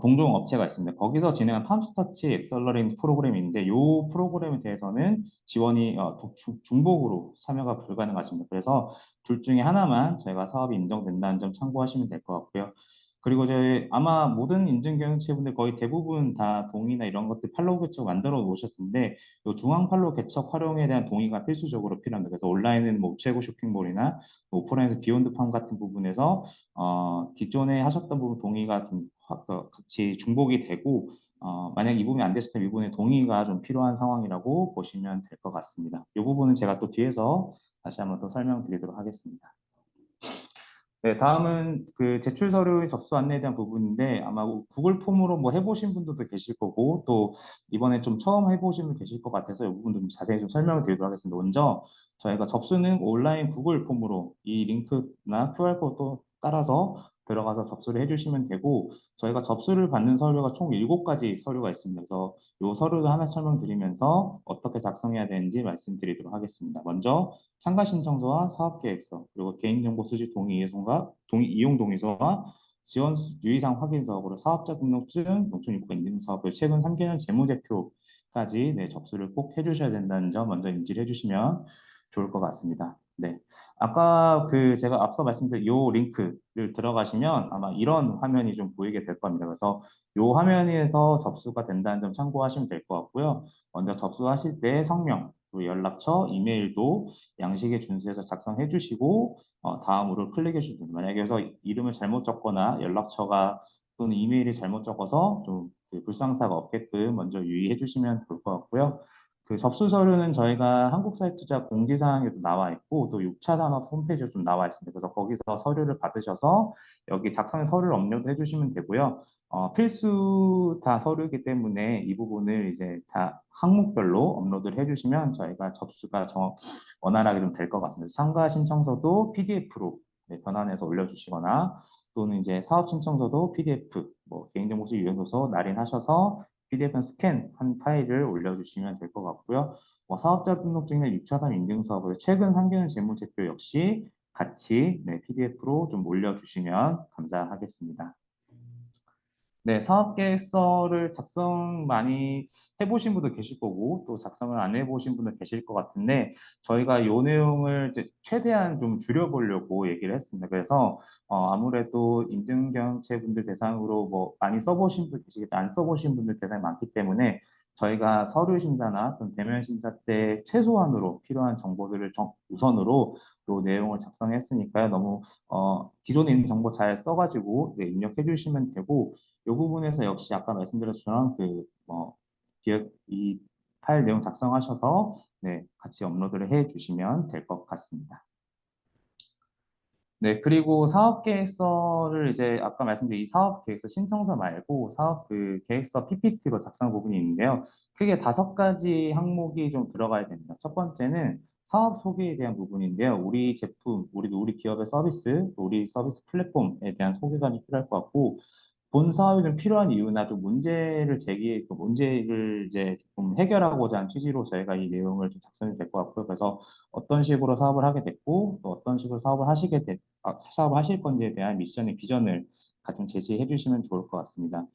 동종 업체가 있습니다. 거기서 진행한 팜스터치 엑셀러레이팅 프로그램인데 이 프로그램에 대해서는 지원이 중복으로 참여가 불가능하십니다. 그래서 둘 중에 하나만 저희가 사업이 인정된다는 점 참고하시면 될 것 같고요. 그리고 저희 아마 모든 인증경영체분들 거의 대부분 다 동의나 이런 것들 팔로우 개척 만들어 놓으셨을 텐데 이 중앙 팔로우 개척 활용에 대한 동의가 필수적으로 필요합니다. 그래서 온라인은 뭐 우체국 쇼핑몰이나 오프라인에서 비욘드 팜 같은 부분에서 기존에 하셨던 부분 동의가 좀 같이 중복이 되고 만약 이 부분이 안 됐을 때 이 부분에 동의가 좀 필요한 상황이라고 보시면 될 것 같습니다. 이 부분은 제가 또 뒤에서 다시 한번 더 설명드리도록 하겠습니다. 네, 다음은 그 제출 서류 접수 안내에 대한 부분인데 아마 구글 폼으로 뭐 해보신 분들도 계실 거고 또 이번에 좀 처음 해보신 분 계실 것 같아서 이 부분도 좀 자세히 좀 설명을 드리도록 하겠습니다. 먼저 저희가 접수는 온라인 구글 폼으로 이 링크나 QR코드 따라서 들어가서 접수를 해주시면 되고 저희가 접수를 받는 서류가 총 7가지 서류가 있습니다. 그래서 이 서류도 하나 설명드리면서 어떻게 작성해야 되는지 말씀드리도록 하겠습니다. 먼저 참가 신청서와 사업계획서, 그리고 개인정보 수집 동의 이해서와 이용 동의서와 지원 유의사항 확인서, 그리고 사업자 등록증, 농촌유가 인증사업, 최근 3개년 재무제표까지 네, 접수를 꼭 해주셔야 된다는 점 먼저 인지를 해주시면 좋을 것 같습니다. 네, 아까 그 제가 앞서 말씀드린 이 링크를 들어가시면 아마 이런 화면이 좀 보이게 될 겁니다. 그래서 이 화면에서 접수가 된다는 점 참고하시면 될 것 같고요. 먼저 접수하실 때 성명, 그리고 연락처, 이메일도 양식에 준수해서 작성해 주시고 다음으로 클릭해 주시면 됩니다. 만약에 여기서 이름을 잘못 적거나 연락처가 또는 이메일이 잘못 적어서 좀그 불상사가 없게끔 먼저 유의해 주시면 좋을 것 같고요. 그 접수 서류는 저희가 한국사회투자 공지사항에도 나와 있고 또 6차 산업 홈페이지에 좀 나와 있습니다. 그래서 거기서 서류를 받으셔서 여기 작성의 서류를 업로드 해주시면 되고요. 필수 다 서류이기 때문에 이 부분을 이제 다 항목별로 업로드를 해주시면 저희가 접수가 원활하게 좀 될 것 같습니다. 참가 신청서도 PDF로 변환해서 올려주시거나 또는 이제 사업 신청서도 PDF, 뭐 개인정보수 유연도서 날인하셔서 PDF 스캔한 파일을 올려주시면 될 것 같고요. 사업자 등록증이나 6차3 인증서하고 최근 3개년 재무제표 역시 같이 PDF로 좀 올려주시면 감사하겠습니다. 네, 사업계획서를 작성 많이 해보신 분도 계실 거고 또 작성을 안 해보신 분도 계실 것 같은데 저희가 이 내용을 이제 최대한 좀 줄여보려고 얘기를 했습니다. 그래서 아무래도 인증경영체분들 대상으로 뭐 많이 써보신 분 계시겠다, 안 써보신 분들 대상이 많기 때문에 저희가 서류 심사나 또는 대면 심사 때 최소한으로 필요한 정보들을 우선으로 이 내용을 작성했으니까요. 너무 기존에 있는 정보 잘 써가지고 입력해 주시면 되고 이 부분에서 역시 아까 말씀드렸처럼 이 파일 내용 작성하셔서 같이 업로드를 해 주시면 될 것 같습니다. 네, 그리고 사업계획서를 이제 아까 말씀드린 이 사업계획서 신청서 말고 사업 그 계획서 PPT로 작성 부분이 있는데요. 크게 5가지 항목이 좀 들어가야 됩니다. 첫 번째는 사업 소개에 대한 부분인데요. 우리 제품, 우리 기업의 서비스, 우리 서비스 플랫폼에 대한 소개가 좀 필요할 것 같고, 본 사업이 좀 필요한 이유나 또 그 문제를 이제 좀 해결하고자 하는 취지로 저희가 이 내용을 좀 작성이 될 것 같고요. 그래서 어떤 식으로 사업을 하게 됐고, 또 어떤 식으로 사업을 하실 건지에 대한 미션의 비전을 같이 제시해 주시면 좋을 것 같습니다.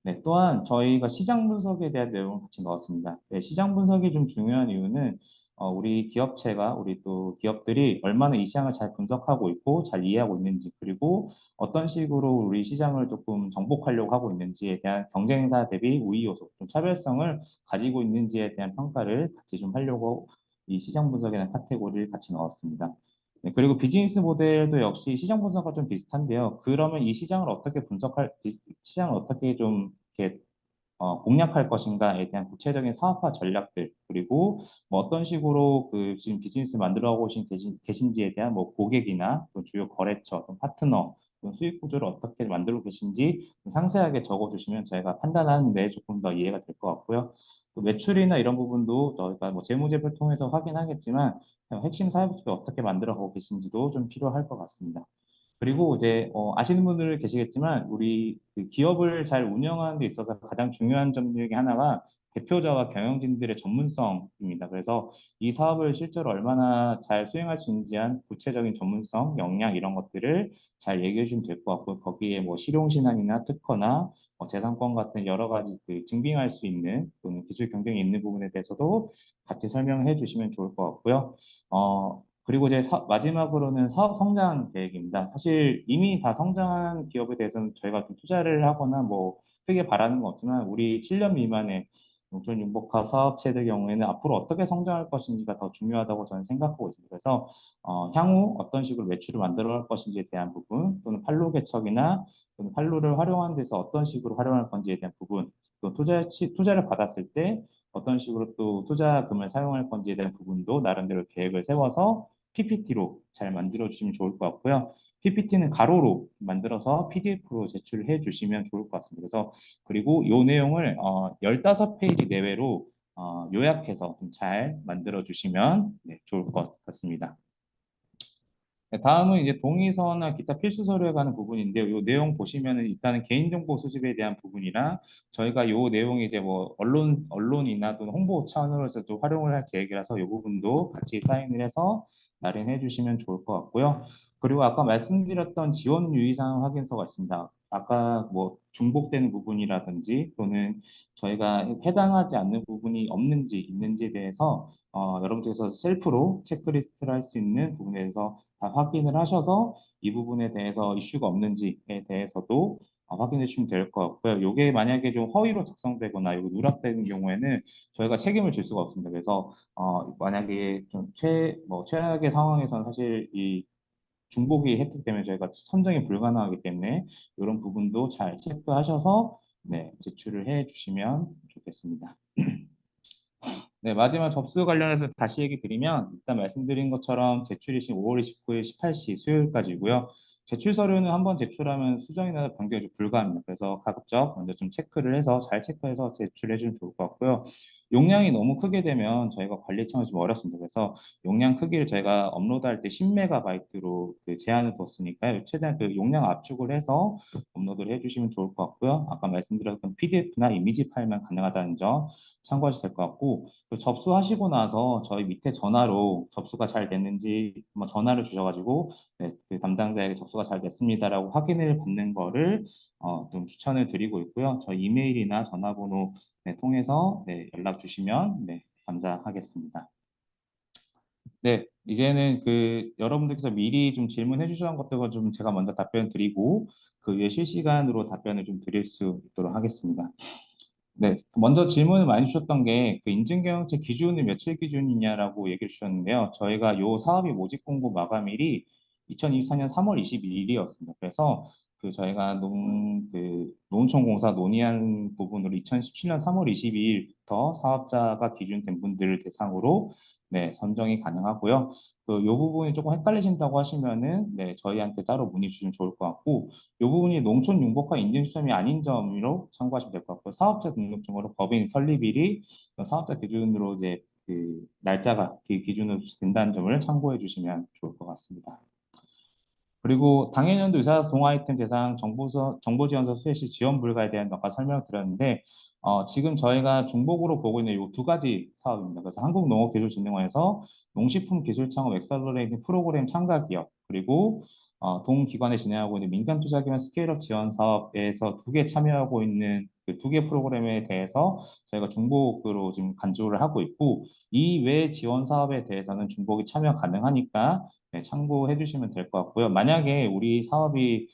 네, 또한 저희가 시장 분석에 대한 내용을 같이 넣었습니다. 네, 시장 분석이 좀 중요한 이유는 우리 기업체가, 우리 또 기업들이 얼마나 이 시장을 잘 분석하고 있고 잘 이해하고 있는지, 그리고 어떤 식으로 우리 시장을 조금 정복하려고 하고 있는지에 대한 경쟁사 대비 우위 요소, 좀 차별성을 가지고 있는지에 대한 평가를 같이 좀 하려고 이 시장 분석에 대한 카테고리를 같이 넣었습니다. 네, 그리고 비즈니스 모델도 역시 시장 분석과 좀 비슷한데요. 그러면 이 시장을 어떻게 좀 이렇게 공략할 것인가에 대한 구체적인 사업화 전략들, 그리고 뭐 어떤 식으로 그 지금 비즈니스 만들어 계신지에 대한 뭐 고객이나 또 주요 거래처, 또 파트너, 또 수익 구조를 어떻게 만들고 계신지 상세하게 적어주시면 저희가 판단하는 데 조금 더 이해가 될 것 같고요. 또 매출이나 이런 부분도 저희가 뭐 재무제표를 통해서 확인하겠지만 핵심 사업을 어떻게 만들어 가고 계신지도 좀 필요할 것 같습니다. 그리고 이제 아시는 분들 계시겠지만 우리 그 기업을 잘 운영하는 데 있어서 가장 중요한 점 중에 하나가 대표자와 경영진들의 전문성입니다. 그래서 이 사업을 실제로 얼마나 잘 수행할 수 있는지 한 구체적인 전문성, 역량 이런 것들을 잘 얘기해 주시면 될 것 같고, 거기에 뭐 실용신안이나 특허나 재산권 같은 여러 가지 그 증빙할 수 있는 또는 기술 경쟁이 있는 부분에 대해서도 같이 설명해 주시면 좋을 것 같고요. 그리고 이제 마지막으로는 사업 성장 계획입니다. 사실 이미 다 성장한 기업에 대해서는 저희가 좀 투자를 하거나 뭐 크게 바라는 건 없지만, 우리 7년 미만의 농촌 융복합 사업체들 경우에는 앞으로 어떻게 성장할 것인지가 더 중요하다고 저는 생각하고 있습니다. 그래서 향후 어떤 식으로 매출을 만들어 갈 것인지에 대한 부분, 또는 판로 개척이나 또는 판로를 활용하는 데서 어떤 식으로 활용할 건지에 대한 부분, 또 투자를 받았을 때 어떤 식으로 또 투자금을 사용할 건지에 대한 부분도 나름대로 계획을 세워서 PPT로 잘 만들어 주시면 좋을 것 같고요. PPT는 가로로 만들어서 PDF로 제출해 주시면 좋을 것 같습니다. 그리고 이 내용을 15페이지 내외로 요약해서 좀 잘 만들어 주시면 좋을 것 같습니다. 네, 다음은 이제 동의서나 기타 필수 서류에 관한 부분인데요. 이 내용 보시면은 일단은 개인정보 수집에 대한 부분이랑 저희가 이 내용이 이제 뭐 언론이나 또는 홍보 차원으로서도 활용을 할 계획이라서 이 부분도 같이 사인을 해서 날인해 주시면 좋을 것 같고요. 그리고 아까 말씀드렸던 지원 유의사항 확인서가 있습니다. 아까 뭐 중복되는 부분이라든지 또는 저희가 해당하지 않는 부분이 없는지 있는지에 대해서 여러분께서 셀프로 체크리스트를 할 수 있는 부분에 대해서 다 확인을 하셔서 이 부분에 대해서 이슈가 없는지에 대해서도 확인해 주시면 될 것 같고요. 이게 만약에 좀 허위로 작성되거나 이거 누락되는 경우에는 저희가 책임을 질 수가 없습니다. 그래서 만약에 좀 최악의 상황에서는 사실 이 중복이 획득되면 저희가 선정이 불가능하기 때문에 이런 부분도 잘 체크하셔서 제출을 해 주시면 좋겠습니다. 네, 마지막 접수 관련해서 다시 얘기 드리면, 일단 말씀드린 것처럼 제출이 지금 5월 29일 18시 수요일까지고요. 제출 서류는 한번 제출하면 수정이나 변경이 불가합니다. 그래서 가급적 먼저 좀 잘 체크해서 제출해 주면 좋을 것 같고요. 용량이 너무 크게 되면 저희가 관리 차원에서 좀 어렵습니다. 그래서 용량 크기를 저희가 업로드할 때 10MB로 그 제한을 뒀으니까요. 최대한 그 용량 압축을 해서 업로드를 해주시면 좋을 것 같고요. 아까 말씀드렸던 PDF나 이미지 파일만 가능하다는 점 참고하셔도 될 것 같고, 접수하시고 나서 저희 밑에 전화로 접수가 잘 됐는지 한번 전화를 주셔가지고 그 담당자에게 접수가 잘 됐습니다라고 확인을 받는 거를 좀 추천을 드리고 있고요. 저희 이메일이나 전화번호 통해서 연락 주시면 감사하겠습니다. 네, 이제는 그 여러분들께서 미리 좀 질문해 주신 것들을 좀 제가 먼저 답변 드리고 그 위에 실시간으로 답변을 좀 드릴 수 있도록 하겠습니다. 네, 먼저 질문을 많이 주셨던 게 그 인증경영체 기준이 며칠 기준이냐라고 얘기해 주셨는데요. 저희가 요 사업이 모집 공고 마감일이 2024년 3월 21일이었습니다. 그래서 그 저희가 농촌공사 논의한 부분으로 2017년 3월 22일부터 사업자가 기준된 분들을 대상으로 선정이 가능하고요. 요 부분이 조금 헷갈리신다고 하시면은 저희한테 따로 문의 주시면 좋을 것 같고, 이 부분이 농촌 융복화 인증 시점이 아닌 점으로 참고하시면 될 것 같고, 사업자 등록증으로 법인 설립일이 사업자 기준으로 이제 그 날짜가 기준으로 된다는 점을 참고해 주시면 좋을 것 같습니다. 그리고 당해년도 의사 동아 아이템 대상 정보지원서 수혜 시 지원 불가에 대한 아까 설명을 드렸는데 지금 저희가 중복으로 보고 있는 이 두 가지 사업입니다. 그래서 한국농업기술진흥원에서 농식품기술창업 엑셀러레이팅 프로그램 참가 기업 그리고 동기관에 진행하고 있는 민간투자기관 스케일업 지원 사업에서 두 개 참여하고 있는 그 두 개 프로그램에 대해서 저희가 중복으로 지금 간주를 하고 있고 이 외 지원 사업에 대해서는 중복이 참여 가능하니까 네, 참고해 주시면 될 것 같고요. 만약에 우리 사업이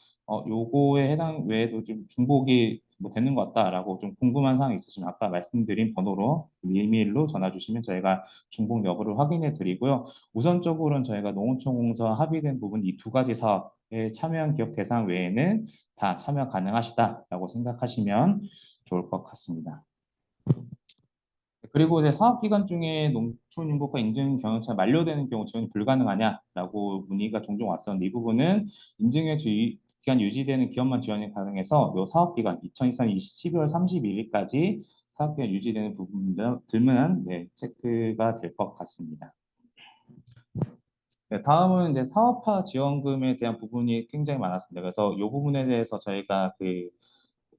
요거에 해당 외에도 좀 중복이 뭐 되는 것 같다라고 좀 궁금한 사항이 있으시면 아까 말씀드린 번호로 이메일로 전화 주시면 저희가 중복 여부를 확인해 드리고요. 우선적으로는 저희가 농어촌공사 합의된 부분 이 두 가지 사업에 참여한 기업 대상 외에는 다 참여 가능하시다라고 생각하시면 좋을 것 같습니다. 그리고 이제 사업 기간 중에 농촌인구가 인증 경영차 만료되는 경우 지원이 불가능하냐라고 문의가 종종 왔었는데 이 부분은 인증 기간 유지되는 기업만 지원이 가능해서 이 사업 기간 2023년 12월 31일까지 사업 기간 유지되는 부분들만 네, 체크가 될 것 같습니다. 네, 다음은 이제 사업화 지원금에 대한 부분이 굉장히 많았습니다. 그래서 이 부분에 대해서 저희가 그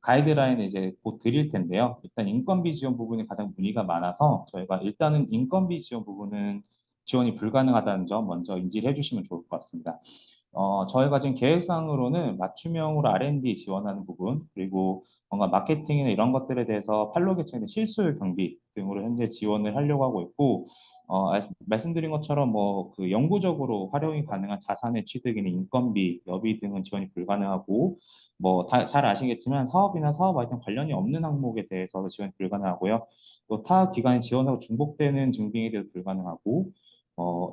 가이드라인을 이제 곧 드릴 텐데요. 일단 인건비 지원 부분이 가장 문의가 많아서 저희가 일단은 인건비 지원 부분은 지원이 불가능하다는 점 먼저 인지를 해주시면 좋을 것 같습니다. 저희가 지금 계획상으로는 맞춤형으로 R&D 지원하는 부분 그리고 뭔가 마케팅이나 이런 것들에 대해서 판로 개척의 실술 경비 등으로 현재 지원을 하려고 하고 있고 말씀드린 것처럼 뭐 그 영구적으로 활용이 가능한 자산의 취득이나 인건비, 여비 등은 지원이 불가능하고 뭐 잘 아시겠지만 사업이나 사업 아이템 관련이 없는 항목에 대해서 지원이 불가능하고요. 또 타 기관이 지원하고 중복되는 증빙에 대해서 불가능하고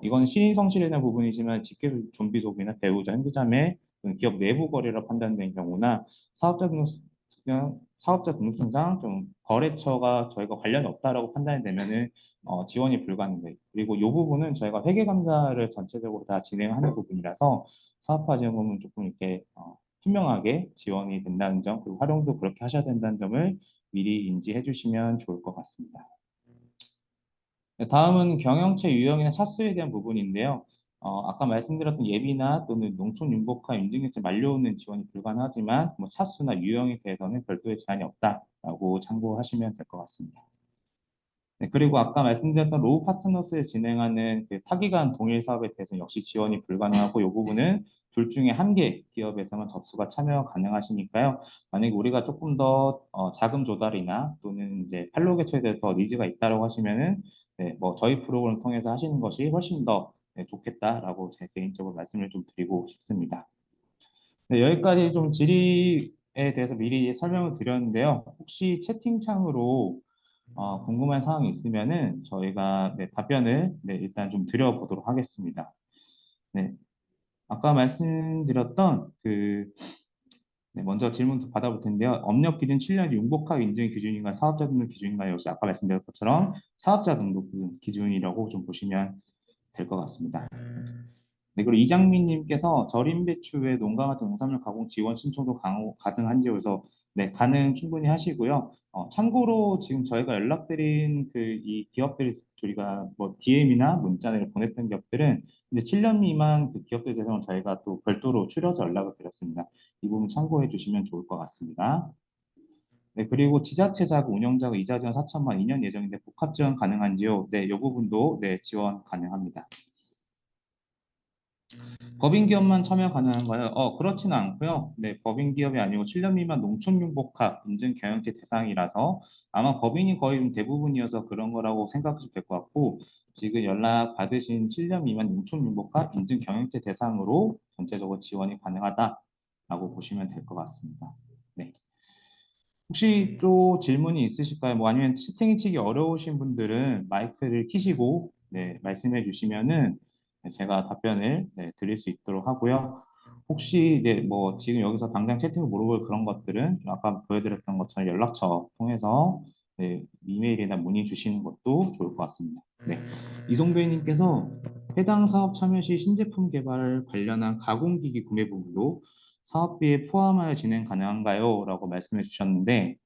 이건 신인 성실에 대한 부분이지만 직계 좀비 소비나 배우자, 현재자매 기업 내부 거래로 판단된 경우나 사업자 등록증상 좀 거래처가 저희가 관련이 없다라고 판단이 되면은 지원이 불가능해요. 그리고 이 부분은 저희가 회계 감사를 전체적으로 다 진행하는 부분이라서 사업화 지원금은 조금 이렇게 투명하게 지원이 된다는 점, 그리고 활용도 그렇게 하셔야 된다는 점을 미리 인지해 주시면 좋을 것 같습니다. 네, 다음은 경영체 유형이나 차수에 대한 부분인데요. 아까 말씀드렸던 예비나 또는 농촌 융복화 인증일자 만료는 지원이 불가능하지만 뭐 차수나 유형에 대해서는 별도의 제한이 없다라고 참고하시면 될 것 같습니다. 네, 그리고 아까 말씀드렸던 로우 파트너스에 진행하는 그 타기관 동일 사업에 대해서는 역시 지원이 불가능하고 이 부분은 둘 중에 한 개 기업에서만 접수가 참여 가능하시니까요. 만약에 우리가 조금 더 자금 조달이나 또는 이제 판로 개최에 대해서 더 니즈가 있다고 하시면은 네, 뭐 저희 프로그램을 통해서 하시는 것이 훨씬 더 네, 좋겠다라고 제 개인적으로 말씀을 좀 드리고 싶습니다. 네, 여기까지 좀 질의에 대해서 미리 설명을 드렸는데요. 혹시 채팅창으로 궁금한 사항이 있으면은 저희가 네, 답변을 네, 일단 좀 드려보도록 하겠습니다. 네, 아까 말씀드렸던 네, 먼저 질문 받아볼 텐데요. 업력 기준 7년 융복화 인증 기준인가 사업자 등록 기준인가요? 역시 아까 말씀드린 것처럼 사업자 등록 기준이라고 좀 보시면 될 것 같습니다. 네, 그리고 이장민님께서 절임 배추 외 농가 같은 농산물 가공 지원 신청도 가능한지요? 그래서 네, 가능 충분히 하시고요. 참고로 지금 저희가 연락드린 이 기업들 저희가 뭐 DM이나 문자를 보냈던 기업들은 이제 7년 미만 그 기업들 대상으로 저희가 또 별도로 추려서 연락을 드렸습니다. 이 부분 참고해 주시면 좋을 것 같습니다. 네, 그리고 지자체 자금 운영자가 이자 지원 4천만 2년 예정인데 복합 지원 가능한지요? 네, 이 부분도 네, 지원 가능합니다. 법인 기업만 참여 가능한가요? 그렇지는 않고요. 네, 법인 기업이 아니고 7년 미만 농촌융복합 인증 경영체 대상이라서 아마 법인이 거의 대부분이어서 그런 거라고 생각하시면 될 것 같고 지금 연락 받으신 7년 미만 농촌융복합 인증 경영체 대상으로 전체적으로 지원이 가능하다라고 보시면 될 것 같습니다. 네. 혹시 또 질문이 있으실까요? 뭐 아니면 채팅 치기 어려우신 분들은 마이크를 켜시고 네, 말씀해 주시면은 제가 답변을 네, 드릴 수 있도록 하고요. 혹시 네, 뭐 지금 여기서 당장 채팅을 모르고 그런 것들은 아까 보여드렸던 것처럼 연락처 통해서 네, 이메일이나 문의 주시는 것도 좋을 것 같습니다. 네, 이송배님께서 해당 사업 참여 시 신제품 개발 관련한 가공기기 구매 부분도 사업비에 포함하여 진행 가능한가요? 라고 말씀해 주셨는데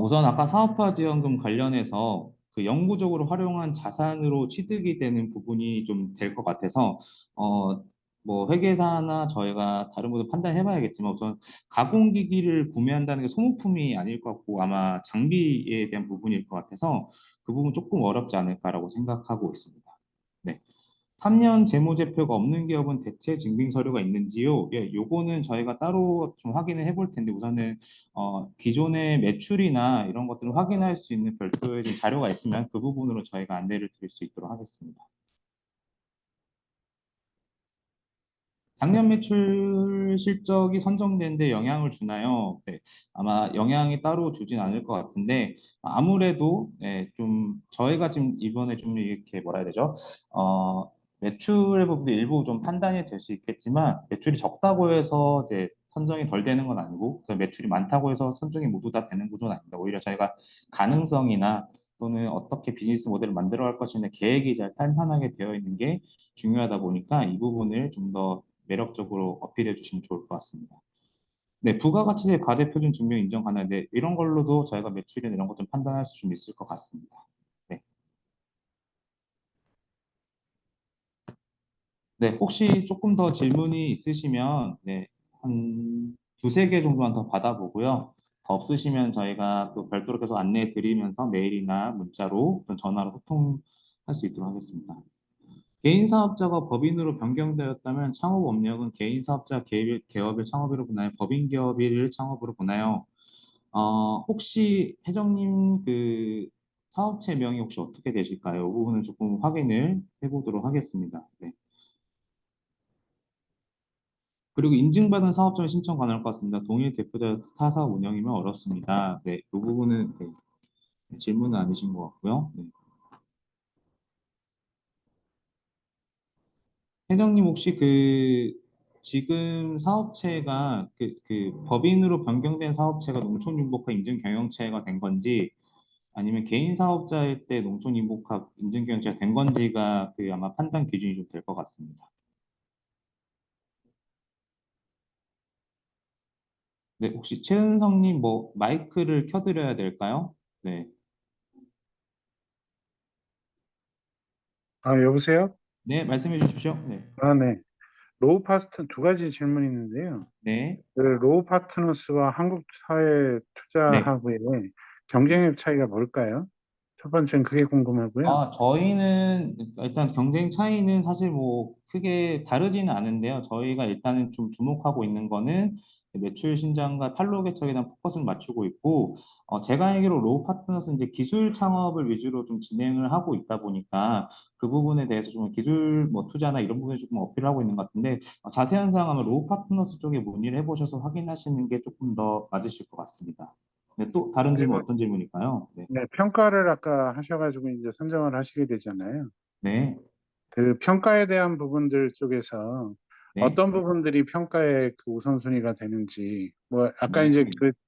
우선 아까 사업화 지원금 관련해서 그 영구적으로 활용한 자산으로 취득이 되는 부분이 좀 될 것 같아서 뭐 회계사나 저희가 다른 분들 판단해 봐야겠지만 우선 가공기기를 구매한다는 게 소모품이 아닐 것 같고 아마 장비에 대한 부분일 것 같아서 그 부분 조금 어렵지 않을까라고 생각하고 있습니다. 네. 3년 재무제표가 없는 기업은 대체 증빙 서류가 있는지요? 예, 요거는 저희가 따로 좀 확인을 해볼 텐데 우선은 기존의 매출이나 이런 것들을 확인할 수 있는 별도의 좀 자료가 있으면 그 부분으로 저희가 안내를 드릴 수 있도록 하겠습니다. 작년 매출 실적이 선정되는데 영향을 주나요? 네, 아마 영향이 따로 주진 않을 것 같은데 아무래도 좀 저희가 지금 이번에 좀 이렇게 뭐라 해야 되죠? 매출의 부분도 일부 좀 판단이 될 수 있겠지만 매출이 적다고 해서 이제 선정이 덜 되는 건 아니고 매출이 많다고 해서 선정이 모두 다 되는 구조는 아닙니다. 오히려 저희가 가능성이나 또는 어떻게 비즈니스 모델을 만들어 갈 것인지 계획이 잘 탄탄하게 되어 있는 게 중요하다 보니까 이 부분을 좀 더 매력적으로 어필해 주시면 좋을 것 같습니다. 네, 부가가치세 과대표준 증명 인정 가능한데 이런 걸로도 저희가 매출이나 이런 것 좀 판단할 수 좀 있을 것 같습니다. 네. 네, 혹시 조금 더 질문이 있으시면 네, 한 두세 개 정도만 더 받아보고요. 더 없으시면 저희가 또 별도로 계속 안내해 드리면서 메일이나 문자로 또는 전화로 소통할 수 있도록 하겠습니다. 개인 사업자가 법인으로 변경되었다면 창업 업력은 개인 사업자 개업일 창업으로 보나요? 법인 개업일 창업으로 보나요? 혹시 혜정님 그 사업체 명이 혹시 어떻게 되실까요? 이 부분은 조금 확인을 해보도록 하겠습니다. 네. 그리고 인증받은 사업자는 신청 가능할 것 같습니다. 동일 대표자 타사 운영이면 어렵습니다. 네, 이 부분은 질문은 아니신 것 같고요. 네. 회장님 혹시 지금 사업체가 그 법인으로 변경된 사업체가 농촌융복합 인증경영체가 된 건지 아니면 개인 사업자일 때 농촌융복합 인증경영체가 된 건지가 아마 판단 기준이 좀 될 것 같습니다. 네, 혹시 최은성님 뭐 마이크를 켜드려야 될까요? 네. 여보세요? 네, 말씀해 주십시오. 네. 네. 로우 파스트 두 가지 질문이 있는데요. 네. 그 로우 파트너스와 한국사회 네. 투자하고의 경쟁력 차이가 뭘까요? 첫 번째는 그게 궁금하고요. 저희는 일단 경쟁 차이는 사실 뭐 크게 다르지는 않은데요. 저희가 일단은 좀 주목하고 있는 거는 매출 신장과 판로 개척에 대한 포커스를 맞추고 있고, 제가 알기로 로우 파트너스는 이제 기술 창업을 위주로 좀 진행을 하고 있다 보니까 그 부분에 대해서 좀 기술 뭐 투자나 이런 부분에 조금 어필을 하고 있는 것 같은데, 자세한 사항은 아마 로우 파트너스 쪽에 문의를 해보셔서 확인하시는 게 조금 더 맞으실 것 같습니다. 네, 또 다른 질문 그리고 어떤 질문일까요? 네. 평가를 아까 하셔가지고 이제 선정을 하시게 되잖아요. 네. 그 평가에 대한 부분들 쪽에서 네. 어떤 부분들이 평가의 그 우선순위가 되는지, 뭐 아까 음, 이제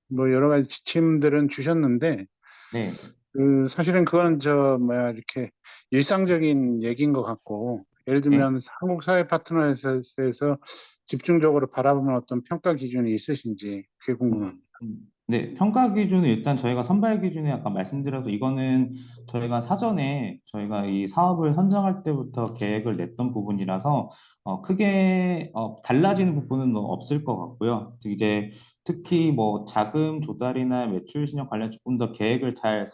뭐 여러 가지 지침들은 주셨는데, 네. 사실은 그건 이렇게 일상적인 얘기인 것 같고, 예를 네. 들면 한국 사회 파트너에서 집중적으로 바라보는 어떤 평가 기준이 있으신지 그게 궁금합니다. 네, 평가 기준은 일단 저희가 선발 기준에 아까 말씀드려도 이거는 저희가 사전에 저희가 이 사업을 선정할 때부터 계획을 냈던 부분이라서 크게 달라지는 부분은 없을 것 같고요. 이제 특히 뭐 자금 조달이나 매출 신용 관련 조금 더 계획을 잘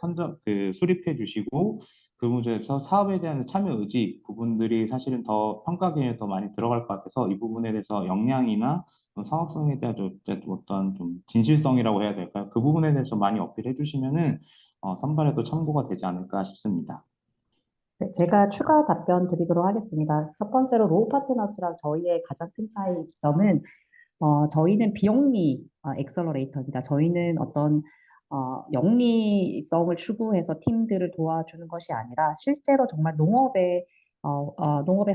수립해 주시고 그 문제에서 사업에 대한 참여 의지 부분들이 사실은 더 평가 기준에 더 많이 들어갈 것 같아서 이 부분에 대해서 역량이나 사업성에 대한 어떤 좀 진실성이라고 해야 될까요? 그 부분에 대해서 많이 어필해 주시면은 선발에도 참고가 되지 않을까 싶습니다. 네, 제가 추가 답변 드리도록 하겠습니다. 첫 번째로 로우 파트너스랑 저희의 가장 큰 차이점은 저희는 비영리 엑셀러레이터입니다. 저희는 어떤 영리성을 추구해서 팀들을 도와주는 것이 아니라 실제로 정말 농업의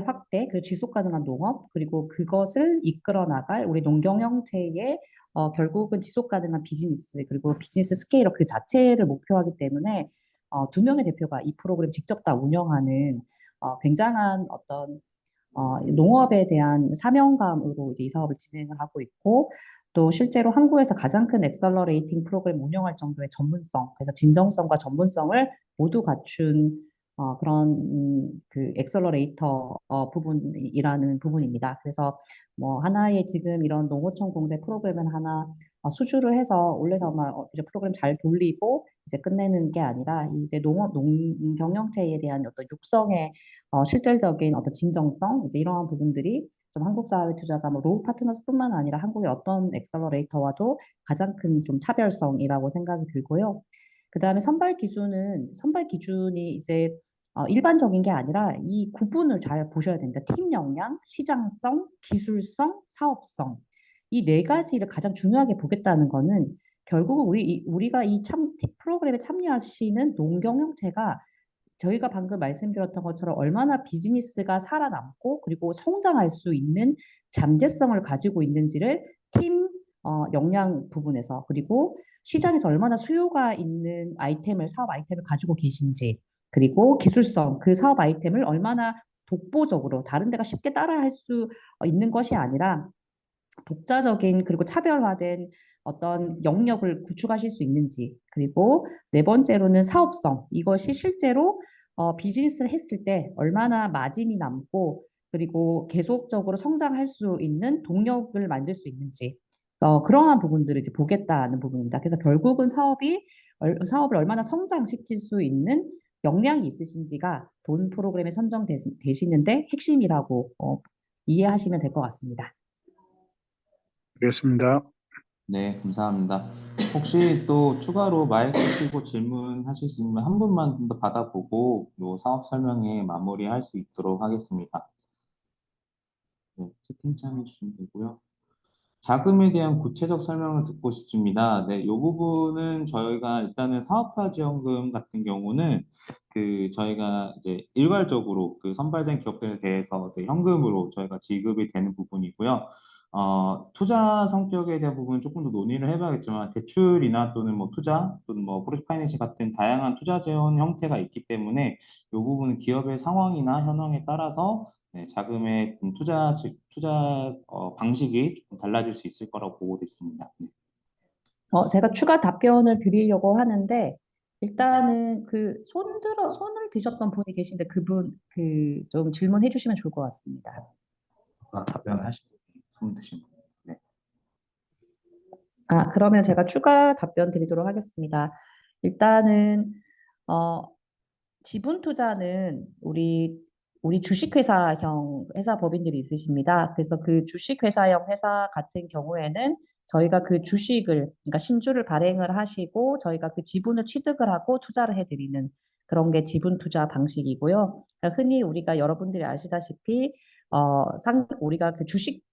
확대, 그리고 지속 가능한 농업, 그리고 그것을 이끌어 나갈 우리 농경영체의 결국은 지속 가능한 비즈니스, 그리고 비즈니스 스케일업 그 자체를 목표하기 때문에 두 명의 대표가 이 프로그램 직접 다 운영하는 굉장한 어떤 농업에 대한 사명감으로 이제 이 사업을 진행을 하고 있고, 또 실제로 한국에서 가장 큰 엑셀러레이팅 프로그램 운영할 정도의 전문성, 그래서 진정성과 전문성을 모두 갖춘 그런 그 엑셀러레이터 부분이라는 부분입니다. 그래서 뭐 하나의 지금 이런 농어촌 공세 프로그램은 하나 수주를 해서 올해서만 이제 프로그램 잘 돌리고 이제 끝내는 게 아니라 이제 농경영체에 대한 어떤 육성의 실질적인 어떤 진정성 이제 이러한 부분들이 좀 한국사회투자가 뭐 로우 파트너스뿐만 아니라 한국의 어떤 엑셀러레이터와도 가장 큰 좀 차별성이라고 생각이 들고요. 그다음에 선발 기준이 이제 일반적인 게 아니라 이 구분을 잘 보셔야 됩니다. 팀 역량, 시장성, 기술성, 사업성. 이 네 가지를 가장 중요하게 보겠다는 거는 결국은 우리가 이 프로그램에 참여하시는 농경영체가 저희가 방금 말씀드렸던 것처럼 얼마나 비즈니스가 살아남고 그리고 성장할 수 있는 잠재성을 가지고 있는지를 팀 역량 부분에서 그리고 시장에서 얼마나 수요가 있는 사업 아이템을 가지고 계신지 그리고 기술성, 그 사업 아이템을 얼마나 독보적으로 다른 데가 쉽게 따라할 수 있는 것이 아니라 독자적인 그리고 차별화된 어떤 영역을 구축하실 수 있는지 그리고 네 번째로는 사업성, 이것이 실제로 비즈니스를 했을 때 얼마나 마진이 남고 그리고 계속적으로 성장할 수 있는 동력을 만들 수 있는지 그러한 부분들을 이제 보겠다는 부분입니다. 그래서 결국은 사업을 얼마나 성장시킬 수 있는 역량이 있으신지가 돈 프로그램에 선정되시는데 핵심이라고 이해하시면 될 것 같습니다. 알겠습니다. 네, 감사합니다. 혹시 또 추가로 마이크 켜고 질문하실 수 있으면 한 분만 좀 더 받아보고 요 사업 설명에 마무리할 수 있도록 하겠습니다. 네, 채팅창 해주시면 되고요. 자금에 대한 구체적 설명을 듣고 싶습니다. 네, 이 부분은 저희가 일단은 사업화 지원금 같은 경우는 저희가 이제 일괄적으로 그 선발된 기업들에 대해서 현금으로 저희가 지급이 되는 부분이고요. 투자 성격에 대한 부분은 조금 더 논의를 해봐야겠지만 대출이나 또는 뭐 투자 또는 뭐 프로젝트 파이낸싱 같은 다양한 투자 지원 형태가 있기 때문에 이 부분은 기업의 상황이나 현황에 따라서 네, 자금의 투자 방식이 좀 달라질 수 있을 거라고 보고 있습니다. 네. 제가 추가 답변을 드리려고 하는데 일단은 손을 드셨던 분이 계신데 그분 좀 질문해 주시면 좋을 것 같습니다. 답변하시고 손 드신 분. 네. 그러면 제가 추가 답변 드리도록 하겠습니다. 일단은 지분 투자는 우리 주식회사형 회사 법인들이 있으십니다. 그래서 그 주식회사형 회사 같은 경우에는 저희가 그 주식을, 그러니까 신주를 발행을 하시고 저희가 그 지분을 취득을 하고 투자를 해드리는 그런 게 지분 투자 방식이고요. 그러니까 흔히 우리가 여러분들이 아시다시피 우리가 그 주식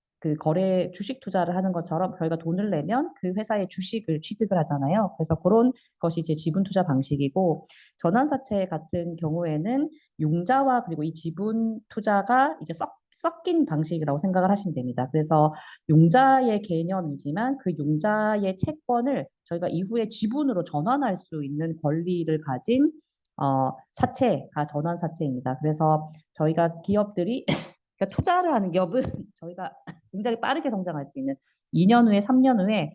투자를 하는 것처럼 저희가 돈을 내면 그 회사의 주식을 취득을 하잖아요. 그래서 그런 것이 이제 지분 투자 방식이고 전환사채 같은 경우에는 융자와 그리고 이 지분 투자가 이제 섞인 방식이라고 생각을 하시면 됩니다. 그래서 융자의 개념이지만 그 융자의 채권을 저희가 이후에 지분으로 전환할 수 있는 권리를 가진 사채가 전환사채입니다. 그래서 저희가 기업들이 그러니까 투자를 하는 기업은 저희가 굉장히 빠르게 성장할 수 있는 2년 후에 3년 후에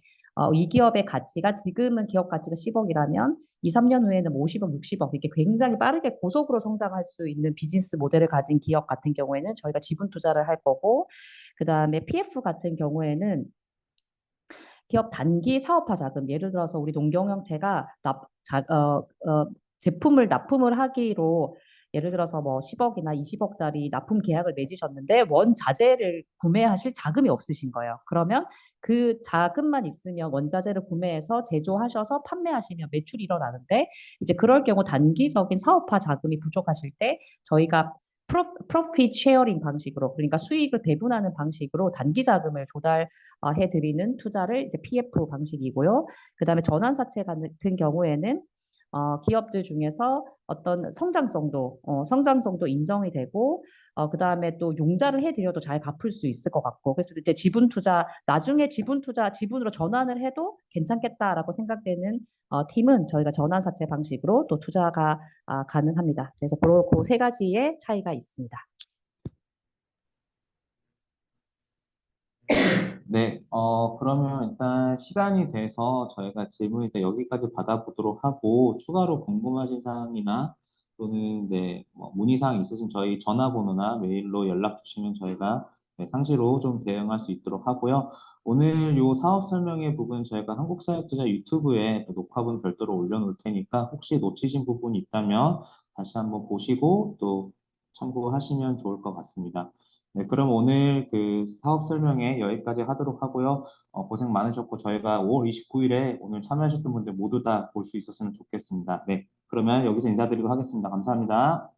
이 기업의 가치가 지금은 기업 가치가 10억이라면 2, 3년 후에는 50억, 60억 이렇게 굉장히 빠르게 고속으로 성장할 수 있는 비즈니스 모델을 가진 기업 같은 경우에는 저희가 지분 투자를 할 거고 그다음에 PF 같은 경우에는 기업 단기 사업화 자금 예를 들어서 우리 농경영체가 제품을 납품을 하기로 예를 들어서 뭐 10억이나 20억짜리 납품 계약을 맺으셨는데 원자재를 구매하실 자금이 없으신 거예요. 그러면 그 자금만 있으면 원자재를 구매해서 제조하셔서 판매하시면 매출이 일어나는데 이제 그럴 경우 단기적인 사업화 자금이 부족하실 때 저희가 프로핏 쉐어링 방식으로 그러니까 수익을 배분하는 방식으로 단기 자금을 조달해 드리는 투자를 이제 PF 방식이고요. 그다음에 전환사채 같은 경우에는 기업들 중에서 어떤 성장성도 인정이 되고 그다음에 또 융자를 해드려도 잘 갚을 수 있을 것 같고 그래서 이때 나중에 지분으로 전환을 해도 괜찮겠다라고 생각되는 팀은 저희가 전환사채 방식으로 또 투자가 가능합니다. 그래서 그 세 가지의 차이가 있습니다. 네, 그러면 일단 시간이 돼서 저희가 질문 일단 여기까지 받아보도록 하고, 추가로 궁금하신 사항이나 또는 네, 뭐 문의사항 있으신 저희 전화번호나 메일로 연락 주시면 저희가 네, 상시로 좀 대응할 수 있도록 하고요. 오늘 요 사업 설명의 부분 저희가 한국사회투자 유튜브에 또 녹화본 별도로 올려놓을 테니까 혹시 놓치신 부분이 있다면 다시 한번 보시고 또 참고하시면 좋을 것 같습니다. 네, 그럼 오늘 그 사업 설명회 여기까지 하도록 하고요. 고생 많으셨고 저희가 5월 29일에 오늘 참여하셨던 분들 모두 다 볼 수 있었으면 좋겠습니다. 네, 그러면 여기서 인사드리도록 하겠습니다. 감사합니다.